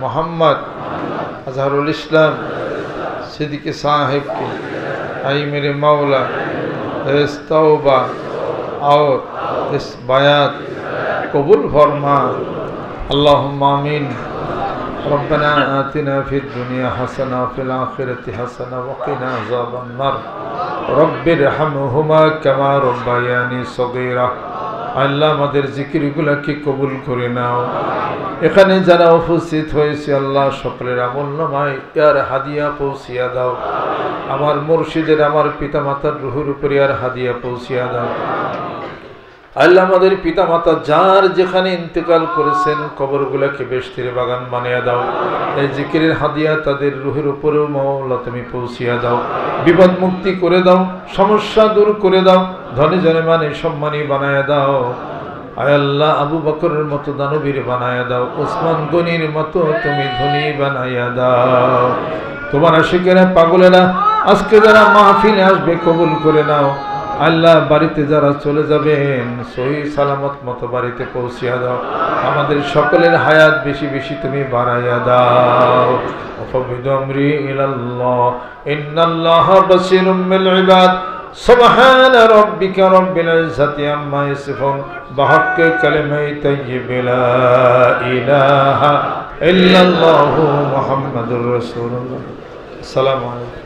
मोहम्मद अजहरुल इस्लाम सिद्दीकी साहिब की, आई मेरे मौला इस तौबा और इस बयात কবুল ফরমা। আল্লাহুম্মা আমিন। ربنا آتنا في الدنيا حسنة وفي الآخرة حسنة وقنا عذاب النار رب ارحمهما كما ربياني صغيرا। আল্লাহ আমাদের জিকিরগুলোকে কবুল করে নাও। এখানে যারা উপস্থিত হয়েছে আল্লাহ সকলের আমলনামায় ইয়ার হাদিয়া পৌঁছিয়া দাও। আমার মুর্শিদের আমার পিতামাতার রুহের উপরে ইয়ার হাদিয়া পৌঁছিয়া দাও। আল্লাহ আমাদের পিতামাতা যার যেখানে ইন্তেকাল করেছেন কবরগুলোকে বেহেশতের বাগান বানিয়ে দাও। এই জিকিরের হাদিয়া তাদের রুহের উপরেও মাওলা তুমি পৌঁছিয়া দাও। বিপদ মুক্তি করে দাও, সমস্যা দূর করে দাও, ধনী জনে মানে সম্মানী বানায় দাও। আয় আল্লাহ আবু বকরের মতো দানবীর বানায় দাও, ওসমান গনির মতো তুমি ধনী বানাইয়া দাও। তোমার আশিকেরা পাগলেরা আজকে যারা মাহফিলে আসবে কবুল করে নাও। আল্লাহ বাড়িতে যারা চলে যাবেন সহি সালামত মতো বাড়িতে পৌঁছিয়া দাও। আমাদের সকলের হায়াত বেশি বেশি তুমি বাড়াইয়া দাও। ওয়াফাবিদু আমরি ইলাল্লাহ ইন্নাল্লাহা বাসীরুম বিল ইবাদ। সুবহানা রাব্বিকা রাব্বিল ইজ্জাতি আম্মা ইয়াসিফুন বিহাক্কি কালিমাই তাইয়্যিবা লা ইলাহা ইল্লাল্লাহু মুহাম্মাদুর রাসূলুল্লাহ। আসসালামু আলাইকুম।